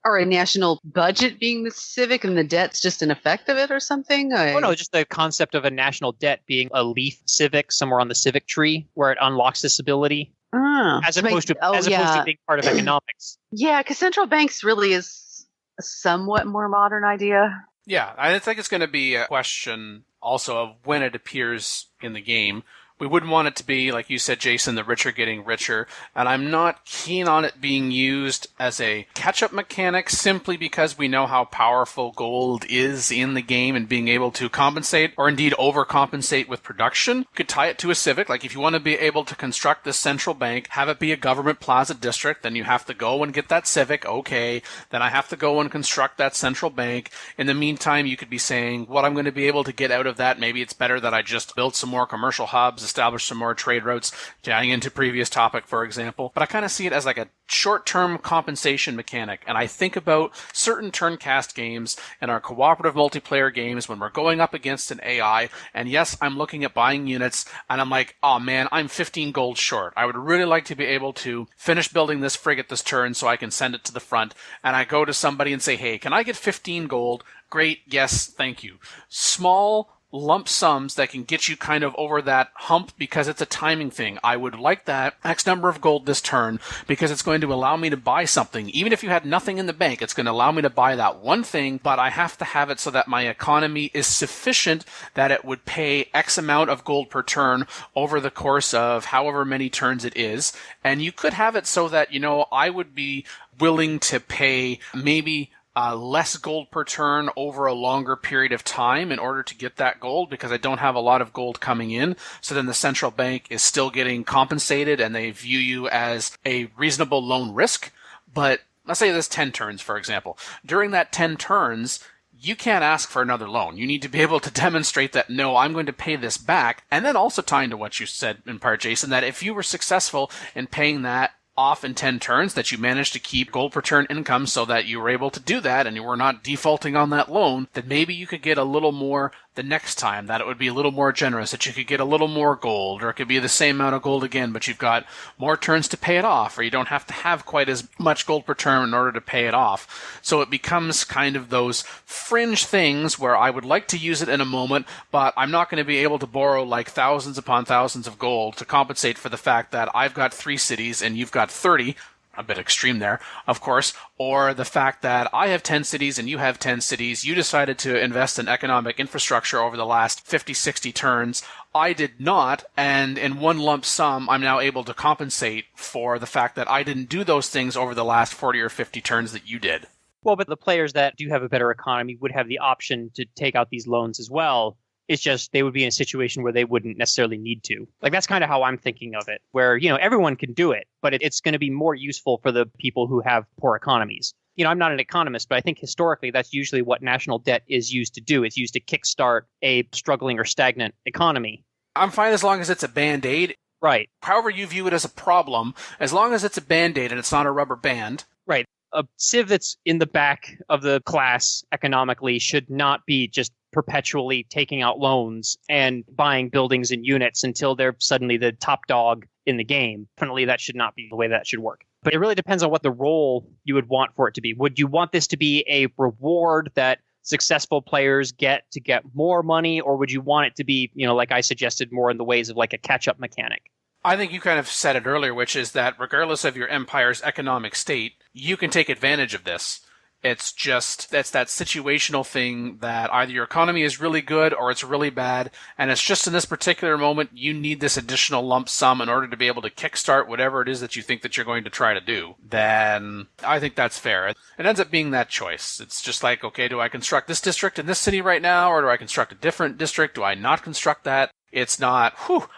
Or a national budget being the civic and the debt's just an effect of it or something? No, just the concept of a national debt being a leaf civic somewhere on the civic tree where it unlocks this ability. As opposed to being part of economics. Yeah, because central banks really is a somewhat more modern idea. Yeah, I think it's going to be a question also of when it appears in the game. We wouldn't want it to be, like you said, Jason, the richer getting richer, and I'm not keen on it being used as a catch-up mechanic simply because we know how powerful gold is in the game and being able to compensate, or indeed overcompensate with production. You could tie it to a civic, like if you want to be able to construct this central bank, have it be a government plaza district, then you have to go and get that civic, okay, then I have to go and construct that central bank. In the meantime, you could be saying, what I'm going to be able to get out of that, maybe it's better that I just build some more commercial hubs, establish some more trade routes, tying into previous topic, for example. But I kind of see it as like a short-term compensation mechanic. And I think about certain turn-cast games and our cooperative multiplayer games when we're going up against an AI. And yes, I'm looking at buying units and I'm like, oh man, I'm 15 gold short. I would really like to be able to finish building this frigate this turn so I can send it to the front. And I go to somebody and say, hey, can I get 15 gold? Great. Yes. Thank you. Small lump sums that can get you kind of over that hump because it's a timing thing. I would like that X number of gold this turn because it's going to allow me to buy something. Even if you had nothing in the bank, it's going to allow me to buy that one thing, but I have to have it so that my economy is sufficient that it would pay X amount of gold per turn over the course of however many turns it is. And you could have it so that, I would be willing to pay maybe less gold per turn over a longer period of time in order to get that gold because I don't have a lot of gold coming in. So then the central bank is still getting compensated and they view you as a reasonable loan risk. But let's say there's 10 turns, for example. During that 10 turns, you can't ask for another loan. You need to be able to demonstrate that, no, I'm going to pay this back. And then also tying to what you said in part, Jason, that if you were successful in paying that off in 10 turns, that you managed to keep gold per turn income so that you were able to do that and you were not defaulting on that loan, then maybe you could get a little more the next time, that it would be a little more generous, that you could get a little more gold, or it could be the same amount of gold again, but you've got more turns to pay it off, or you don't have to have quite as much gold per turn in order to pay it off. So it becomes kind of those fringe things where I would like to use it in a moment, but I'm not going to be able to borrow like thousands upon thousands of gold to compensate for the fact that I've got 3 cities and you've got 30, a bit extreme there, of course, or the fact that I have 10 cities and you have 10 cities, you decided to invest in economic infrastructure over the last 50, 60 turns, I did not, and in one lump sum, I'm now able to compensate for the fact that I didn't do those things over the last 40 or 50 turns that you did. Well, but the players that do have a better economy would have the option to take out these loans as well. It's just they would be in a situation where they wouldn't necessarily need to. Like, that's kind of how I'm thinking of it, where, everyone can do it, but it's going to be more useful for the people who have poor economies. I'm not an economist, but I think historically that's usually what national debt is used to do. It's used to kickstart a struggling or stagnant economy. I'm fine as long as it's a Band-Aid. Right. However you view it as a problem, as long as it's a Band-Aid and it's not a rubber band. Right. A civ that's in the back of the class economically should not be just perpetually taking out loans and buying buildings and units until they're suddenly the top dog in the game. Definitely that should not be the way that should work. But it really depends on what the role you would want for it to be. Would you want this to be a reward that successful players get to get more money, or would you want it to be, like I suggested, more in the ways of like a catch-up mechanic? I think you kind of said it earlier, which is that regardless of your empire's economic state, you can take advantage of this. It's just, that's that situational thing that either your economy is really good or it's really bad, and it's just in this particular moment you need this additional lump sum in order to be able to kickstart whatever it is that you think that you're going to try to do. Then I think that's fair. It ends up being that choice. It's just like, okay, do I construct this district in this city right now, or do I construct a different district? Do I not construct that? It's not,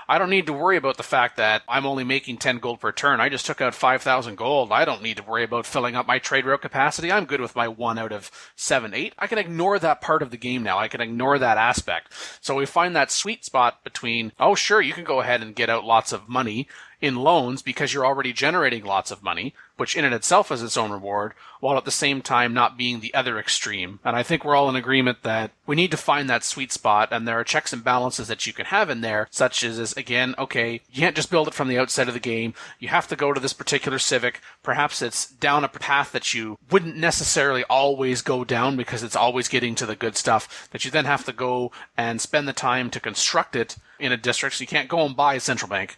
I don't need to worry about the fact that I'm only making 10 gold per turn. I just took out 5,000 gold. I don't need to worry about filling up my trade route capacity. I'm good with my 1 out of 7, 8. I can ignore that part of the game now. I can ignore that aspect. So we find that sweet spot between, oh, sure, you can go ahead and get out lots of money in loans because you're already generating lots of money, which in and itself is its own reward, while at the same time not being the other extreme. And I think we're all in agreement that we need to find that sweet spot, and there are checks and balances that you can have in there, such as, again, okay, you can't just build it from the outset of the game. You have to go to this particular civic. Perhaps it's down a path that you wouldn't necessarily always go down because it's always getting to the good stuff, that you then have to go and spend the time to construct it in a district. So you can't go and buy a central bank.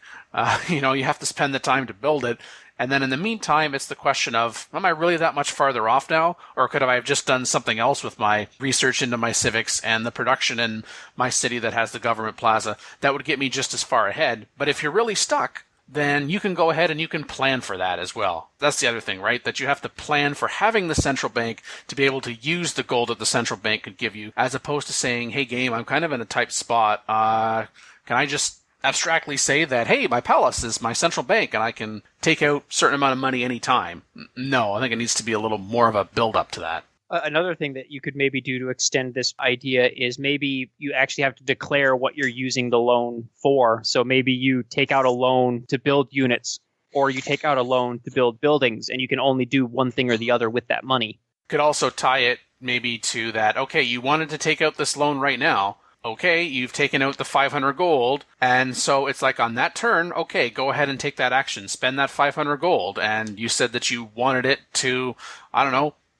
You have to spend the time to build it. And then in the meantime, it's the question of, am I really that much farther off now? Or could I have just done something else with my research into my civics and the production in my city that has the government plaza that would get me just as far ahead? But if you're really stuck, then you can go ahead and you can plan for that as well. That's the other thing, right? That you have to plan for having the central bank to be able to use the gold that the central bank could give you, as opposed to saying, hey, game, I'm kind of in a tight spot. Can I just abstractly say that, hey, my palace is my central bank and I can take out a certain amount of money anytime? No, I think it needs to be a little more of a build-up to that. Another thing that you could maybe do to extend this idea is maybe you actually have to declare what you're using the loan for. So maybe you take out a loan to build units, or you take out a loan to build buildings, and you can only do one thing or the other with that money. Could also tie it maybe to that, okay, you wanted to take out this loan right now. Okay, you've taken out the 500 gold, and so it's like on that turn, okay, go ahead and take that action. Spend that 500 gold, and you said that you wanted it to,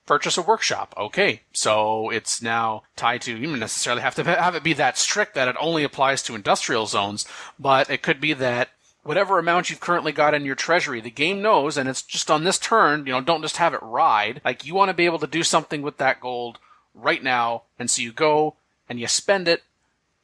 purchase a workshop. Okay, so it's now tied to, you don't necessarily have to have it be that strict that it only applies to industrial zones, but it could be that whatever amount you've currently got in your treasury, the game knows, and it's just on this turn, don't just have it ride. Like, you want to be able to do something with that gold right now, and so you go and you spend it,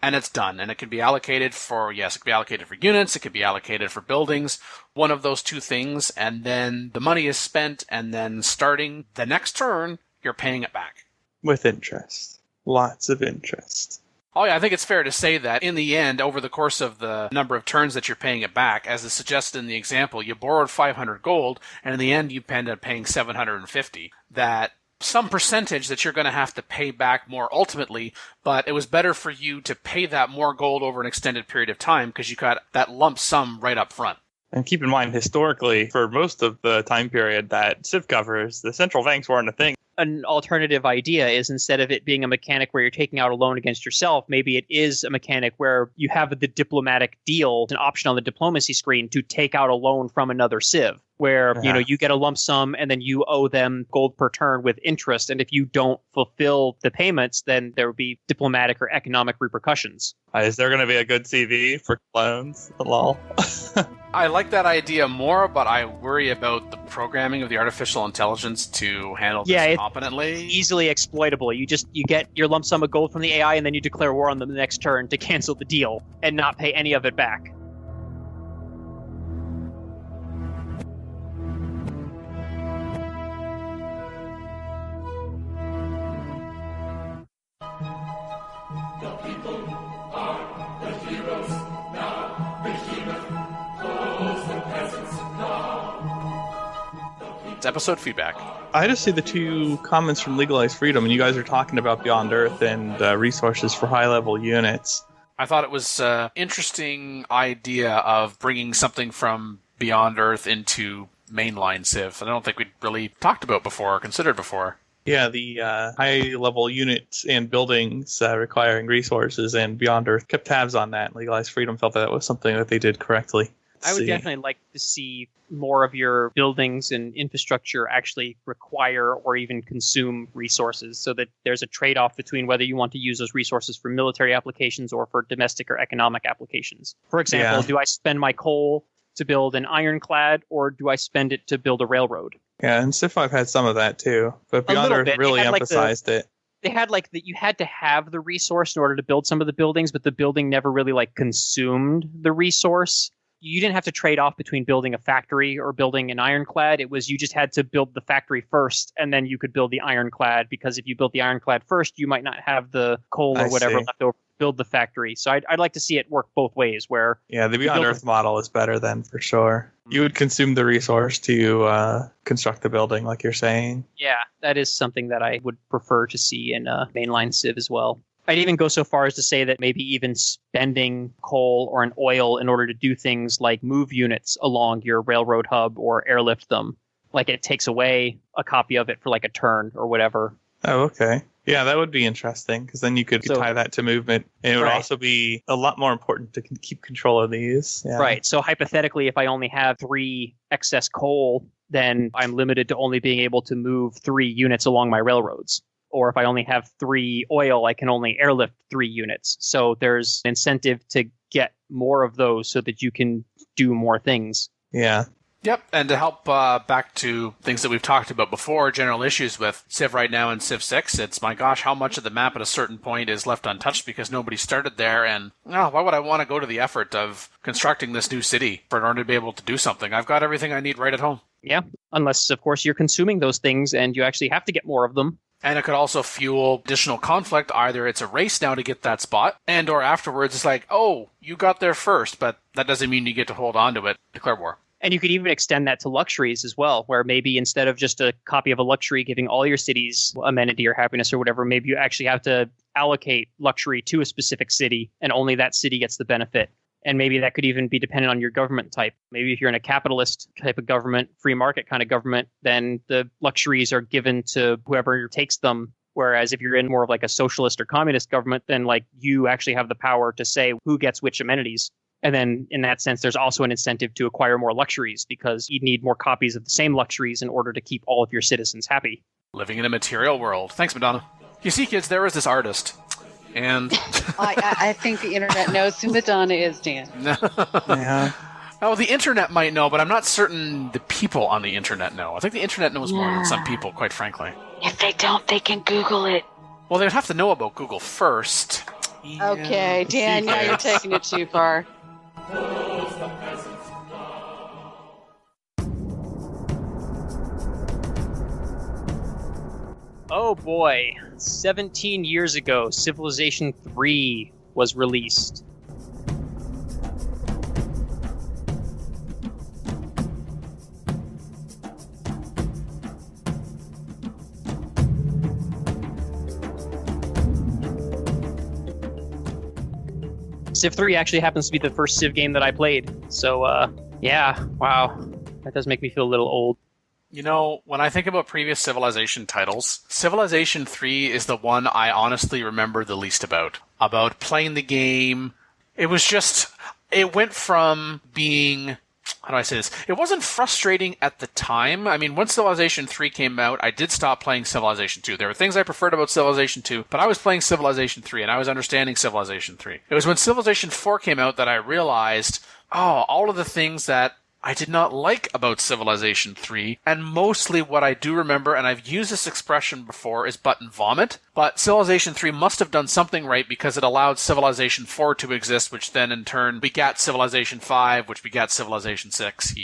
and it's done. And it can be allocated for, it could be allocated for units, it could be allocated for buildings, one of those two things, and then the money is spent, and then starting the next turn, you're paying it back. With interest. Lots of interest. Oh yeah, I think it's fair to say that in the end, over the course of the number of turns that you're paying it back, as is suggested in the example, you borrowed 500 gold, and in the end you end up paying 750. That some percentage that you're going to have to pay back more ultimately, but it was better for you to pay that more gold over an extended period of time because you got that lump sum right up front. And keep in mind, historically, for most of the time period that Civ covers, the central banks weren't a thing. an alternative idea is instead of it being a mechanic where you're taking out a loan against yourself, maybe it is a mechanic where you have the diplomatic deal, an option on the diplomacy screen to take out a loan from another civ, where you get a lump sum and then you owe them gold per turn with interest. And if you don't fulfill the payments, then there would be diplomatic or economic repercussions. Is there going to be a good CV for clones? Lol. I like that idea more, but I worry about the programming of the artificial intelligence to handle this competently. Easily exploitable. You get your lump sum of gold from the AI and then you declare war on them the next turn to cancel the deal and not pay any of it back. Episode feedback. I just see the two comments from Legalized Freedom, and you guys are talking about Beyond Earth and resources for high-level units. I thought it was an interesting idea of bringing something from Beyond Earth into mainline Civ. I don't think we'd really talked about before or considered before. Yeah, the high-level units and buildings requiring resources, and Beyond Earth kept tabs on that. Legalized Freedom felt that was something that they did correctly. I would definitely like to see more of your buildings and infrastructure actually require or even consume resources so that there's a trade-off between whether you want to use those resources for military applications or for domestic or economic applications. For example, do I spend my coal to build an ironclad or do I spend it to build a railroad? Yeah, and Civ 5 had some of that too, but Beyond Earth really emphasized it. They had that you had to have the resource in order to build some of the buildings, but the building never really consumed the resource. You didn't have to trade off between building a factory or building an ironclad. It was you just had to build the factory first, and then you could build the ironclad, because if you built the ironclad first, you might not have the coal or whatever left over to build the factory. So I'd like to see it work both ways. Where the Beyond Earth model is better then, for sure. You would consume the resource to construct the building, like you're saying. Yeah, that is something that I would prefer to see in mainline Civ as well. I'd even go so far as to say that maybe even spending coal or an oil in order to do things like move units along your railroad hub or airlift them, it takes away a copy of it for a turn or whatever. Oh, okay. Yeah, that would be interesting, because then you could tie that to movement. And it would also be a lot more important to keep control of these. Yeah. Right. So hypothetically, if I only have 3 excess coal, then I'm limited to only being able to move 3 units along my railroads. Or if I only have 3 oil, I can only airlift 3 units. So there's incentive to get more of those so that you can do more things. Yeah. Yep, and to help back to things that we've talked about before, general issues with Civ right now and Civ 6, it's, my gosh, how much of the map at a certain point is left untouched because nobody started there, and why would I want to go to the effort of constructing this new city in order to be able to do something? I've got everything I need right at home. Yeah, unless, of course, you're consuming those things and you actually have to get more of them. And it could also fuel additional conflict. Either it's a race now to get that spot, and or afterwards it's oh, you got there first, but that doesn't mean you get to hold on to it. Declare war. And you could even extend that to luxuries as well, where maybe instead of just a copy of a luxury giving all your cities amenity or happiness or whatever, maybe you actually have to allocate luxury to a specific city, and only that city gets the benefit. And maybe that could even be dependent on your government type. Maybe if you're in a capitalist type of government, free market kind of government, then the luxuries are given to whoever takes them. Whereas if you're in more of a socialist or communist government, then you actually have the power to say who gets which amenities. And then in that sense, there's also an incentive to acquire more luxuries, because you'd need more copies of the same luxuries in order to keep all of your citizens happy. Living in a material world. Thanks, Madonna. You see, kids, there is this artist. And I think the internet knows who Madonna is, Dan. Yeah. Oh, the internet might know, but I'm not certain the people on the internet know. I think the internet knows more than some people, quite frankly. If they don't, they can Google it. Well, they'd have to know about Google first. Yeah. Okay, Dan, now you're taking it too far. Oh boy, 17 years ago, Civilization 3 was released. Civ 3 actually happens to be the first Civ game that I played. So, yeah, wow. That does make me feel a little old. You know, when I think about previous Civilization titles, Civilization 3 is the one I honestly remember the least about. About playing the game. It was just, it went from being, how do I say this? It wasn't frustrating at the time. I mean, when Civilization 3 came out, I did stop playing Civilization 2. There were things I preferred about Civilization 2, but I was playing Civilization 3, and I was understanding Civilization 3. It was when Civilization 4 came out that I realized, all of the things that I did not like about Civilization 3, and mostly what I do remember, and I've used this expression before, is button vomit. But Civilization 3 must have done something right because it allowed Civilization 4 to exist, which then in turn begat Civilization 5, which begat Civilization 6.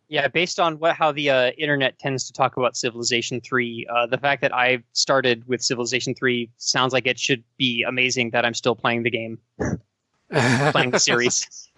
Yeah, based on how the internet tends to talk about Civilization 3, the fact that I started with Civilization 3 sounds like it should be amazing that I'm still playing the game, playing the series.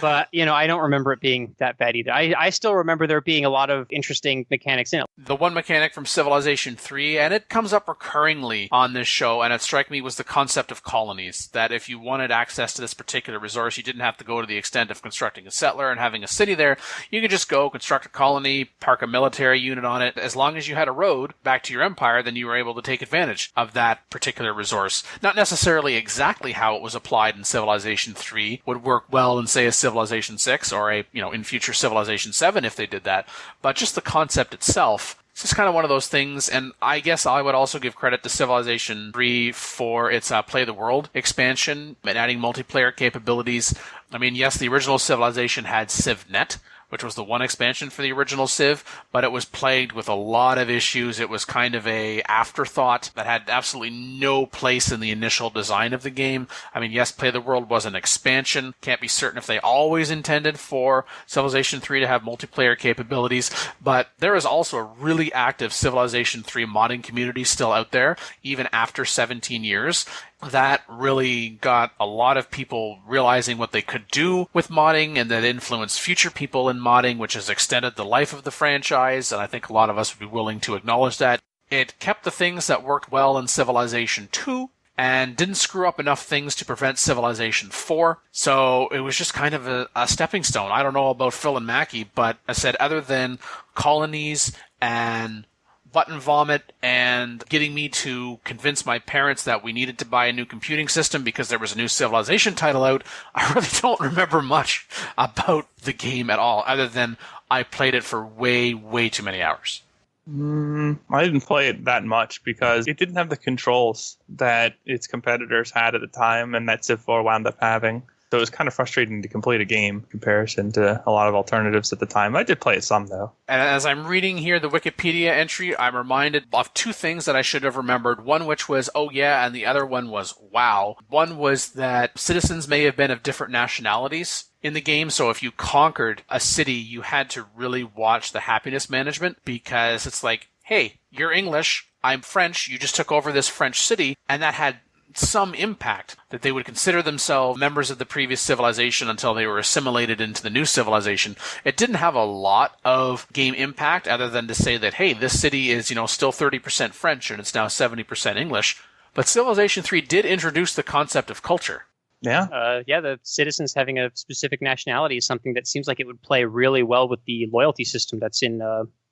But, I don't remember it being that bad either. I still remember there being a lot of interesting mechanics in it. The one mechanic from Civilization 3, and it comes up recurringly on this show, and it struck me, was the concept of colonies. That if you wanted access to this particular resource, you didn't have to go to the extent of constructing a settler and having a city there. You could just go construct a colony, park a military unit on it. As long as you had a road back to your empire, then you were able to take advantage of that particular resource. Not necessarily exactly how it was applied in Civilization 3 would work well in, say, a Civilization 6 or in future Civilization 7 if they did that. But just the concept itself, it's just kind of one of those things, and I guess I would also give credit to Civilization 3 for its Play the World expansion and adding multiplayer capabilities. I mean, yes, the original Civilization had CivNet, which was the one expansion for the original Civ, but it was plagued with a lot of issues. It was kind of a afterthought that had absolutely no place in the initial design of the game. I mean, yes, Play the World was an expansion. Can't be certain if they always intended for Civilization 3 to have multiplayer capabilities, but there is also a really active Civilization 3 modding community still out there, even after 17 years. That really got a lot of people realizing what they could do with modding, and that influenced future people in modding, which has extended the life of the franchise, and I think a lot of us would be willing to acknowledge that. It kept the things that worked well in Civilization 2, and didn't screw up enough things to prevent Civilization 4, so it was just kind of a stepping stone. I don't know about Phil and Mackie, but I said other than colonies and button vomit and getting me to convince my parents that we needed to buy a new computing system because there was a new Civilization title out, I really don't remember much about the game at all, other than I played it for way, way too many hours. I didn't play it that much because it didn't have the controls that its competitors had at the time and that Civ 4 wound up having. So it was kind of frustrating to complete a game in comparison to a lot of alternatives at the time. I did play it some, though. And as I'm reading here the Wikipedia entry, I'm reminded of two things that I should have remembered. One which was, oh yeah, and the other one was, wow. One was that citizens may have been of different nationalities in the game, so if you conquered a city, you had to really watch the happiness management, because it's like, hey, you're English, I'm French, you just took over this French city, and that had some impact, that they would consider themselves members of the previous civilization until they were assimilated into the new civilization. It didn't have a lot of game impact other than to say that, hey, this city is, still 30% French and it's now 70% English. But Civilization 3 did introduce the concept of culture. Yeah. The citizens having a specific nationality is something that seems like it would play really well with the loyalty system that's in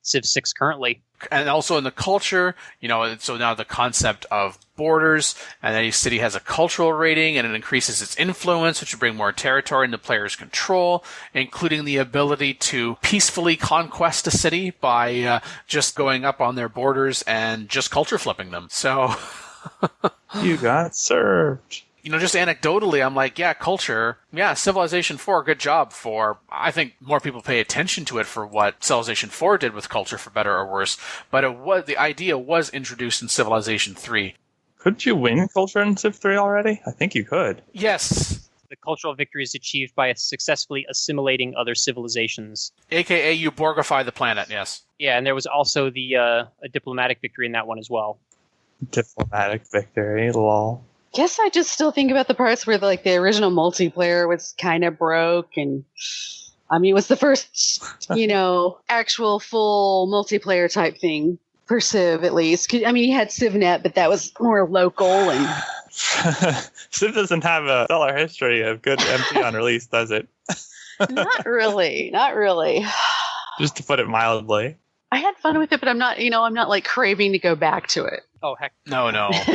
Civ 6 currently. And also in the culture, so now the concept of borders, and then each city has a cultural rating, and it increases its influence, which would bring more territory in the player's control, including the ability to peacefully conquest a city by just going up on their borders and just culture flipping them. So You got served. Just anecdotally, I'm like, yeah, culture. Yeah, Civilization 4, good job for, I think more people pay attention to it for what Civilization 4 did with culture, for better or worse. But the idea was introduced in Civilization 3. Could you win culture in Civ 3 already? I think you could. Yes. The cultural victory is achieved by successfully assimilating other civilizations. AKA you Borgify the planet, yes. Yeah, and there was also a diplomatic victory in that one as well. Diplomatic victory, lol. Guess I just still think about the parts where the original multiplayer was kind of broke, and it was the first, actual full multiplayer type thing for Civ, at least. You had CivNet, but that was more local. And Civ doesn't have a stellar history of good MP on release, does it? Not really. Just to put it mildly. I had fun with it, but I'm not like craving to go back to it. Oh, heck. No.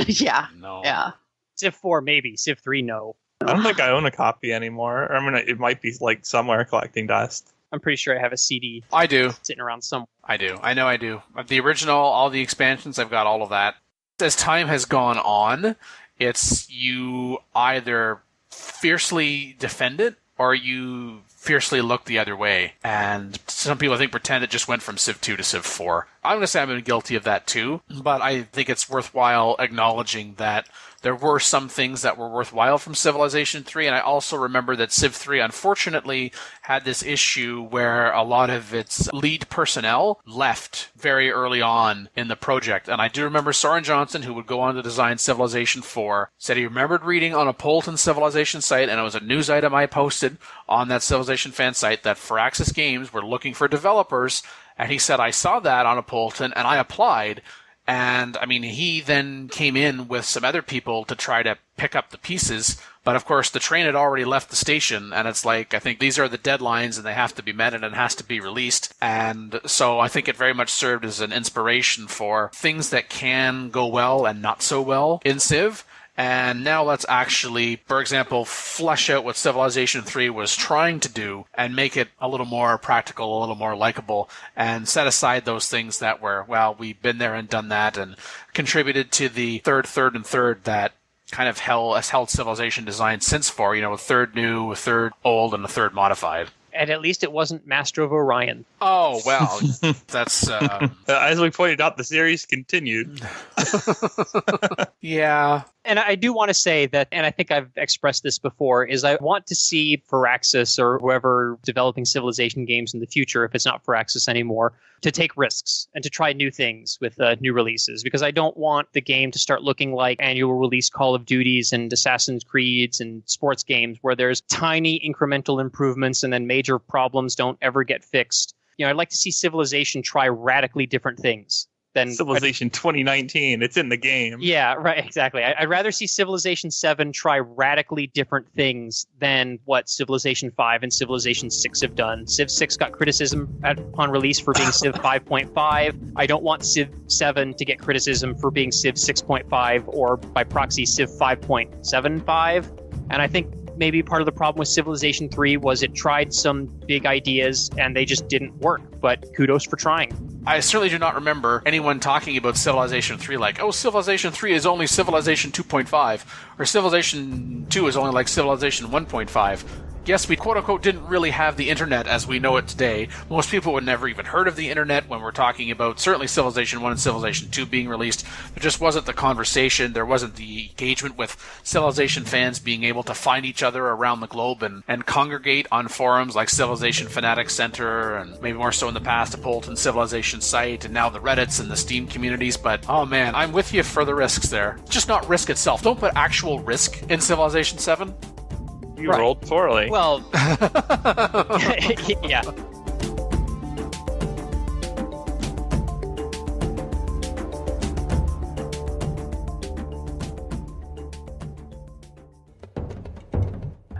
Yeah. No. Yeah. Civ 4, maybe. Civ 3, no. I don't think I own a copy anymore. I mean, it might be like somewhere collecting dust. I'm pretty sure I have a CD I do. sitting around somewhere. I do. I know I do. The original, all the expansions, I've got all of that. As time has gone on, it's you either fiercely defend it or you fiercely look the other way. And some people, I think, pretend it just went from Civ 2 to Civ 4. I'm going to say I've been guilty of that too, but I think it's worthwhile acknowledging that there were some things that were worthwhile from Civilization 3, and I also remember that Civ 3 unfortunately had this issue where a lot of its lead personnel left very early on in the project. And I do remember Soren Johnson, who would go on to design Civilization 4, said he remembered reading on a Polton Civilization site, and it was a news item I posted on that Civilization fan site, that Firaxis Games were looking for developers, and he said, I saw that on a Polton, and I applied. And, I mean, he then came in with some other people to try to pick up the pieces. But, of course, the train had already left the station. And it's like, I think these are the deadlines and they have to be met and it has to be released. And so I think it very much served as an inspiration for things that can go well and not so well in Civ. And now let's actually, for example, flesh out what Civilization 3 was trying to do and make it a little more practical, a little more likable, and set aside those things that were, well, we've been there and done that, and contributed to the third that kind of held Civilization design since 4, a third new, a third old, and a third modified. And at least it wasn't Master of Orion. Oh, well, that's... As we pointed out, the series continued. Yeah. And I do want to say that, and I think I've expressed this before, is I want to see Firaxis or whoever developing Civilization games in the future, if it's not Firaxis anymore, to take risks and to try new things with new releases. Because I don't want the game to start looking like annual release Call of Duties and Assassin's Creeds and sports games where there's tiny incremental improvements and then major problems don't ever get fixed. I'd like to see Civilization try radically different things. Civilization 2019, it's in the game. Yeah, right, exactly. I'd rather see Civilization 7 try radically different things than what Civilization 5 and Civilization 6 have done. Civ 6 got criticism upon release for being Civ 5.5. I don't want Civ 7 to get criticism for being Civ 6.5 or, by proxy, Civ 5.75. And I think maybe part of the problem with Civilization 3 was it tried some big ideas and they just didn't work. But kudos for trying. I certainly do not remember anyone talking about Civilization 3 like, oh, Civilization 3 is only Civilization 2.5, or Civilization 2 is only like Civilization 1.5. Yes, we quote-unquote didn't really have the internet as we know it today. Most people would never even heard of the internet when we're talking about certainly Civilization 1 and Civilization 2 being released. There just wasn't the conversation, there wasn't the engagement with Civilization fans being able to find each other around the globe and congregate on forums like Civilization Fanatics Center, and maybe more so in the past, a Polton Civilization site, and now the Reddits and the Steam communities. But, oh man, I'm with you for the risks there. Just not risk itself. Don't put actual risk in Civilization 7. You rolled poorly. Well, yeah.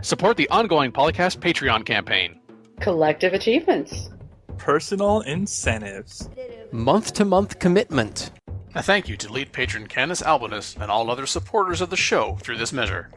Support the ongoing PolyCast Patreon campaign. Collective achievements. Personal incentives. Month-to-month commitment. A thank you to lead patron Candace Albinus and all other supporters of the show through this measure.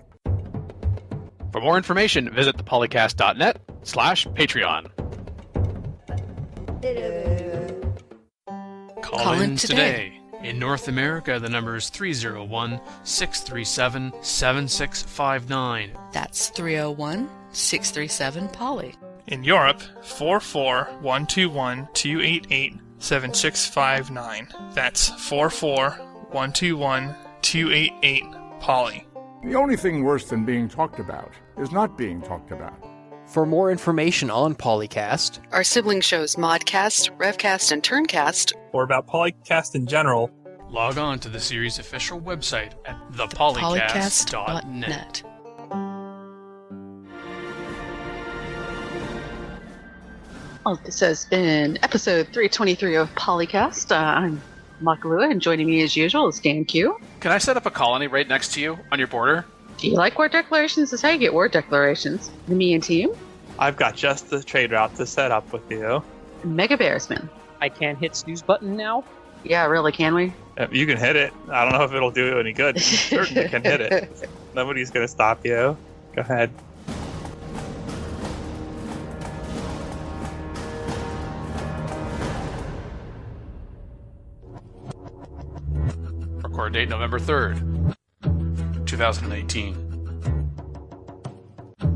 For more information, visit thepolycast.net/Patreon. Call in today. In North America, the number is 301-637-7659. That's 301-637-POLY. In Europe, 44121-288-7659. That's 44121-288-POLY. The only thing worse than being talked about is not being talked about. For more information on PolyCast, Our sibling shows Modcast, Revcast, and Turncast, or about PolyCast in general, log on to the series' official website at thepolycast.net. Well, this has been episode 323 of PolyCast. I'm Makalua, and joining me as usual is Dan Q. Can I set up a colony right next to you on your border? Do you like word declarations? This is how you get word declarations. Me and team. I've got just the trade route to set up with you. Mega Bearsman. I can't hit snooze button now? Yeah, really, can we? You can hit it. I don't know if it'll do you any good. You certainly can hit it. Nobody's going to stop you. Go ahead. Record date November 3rd, 2018.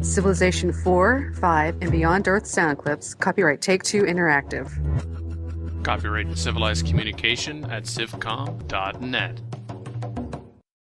Civilization 4, 5, and Beyond Earth sound clips. Copyright Take-Two Interactive. Copyright Civilized Communication at civcom.net.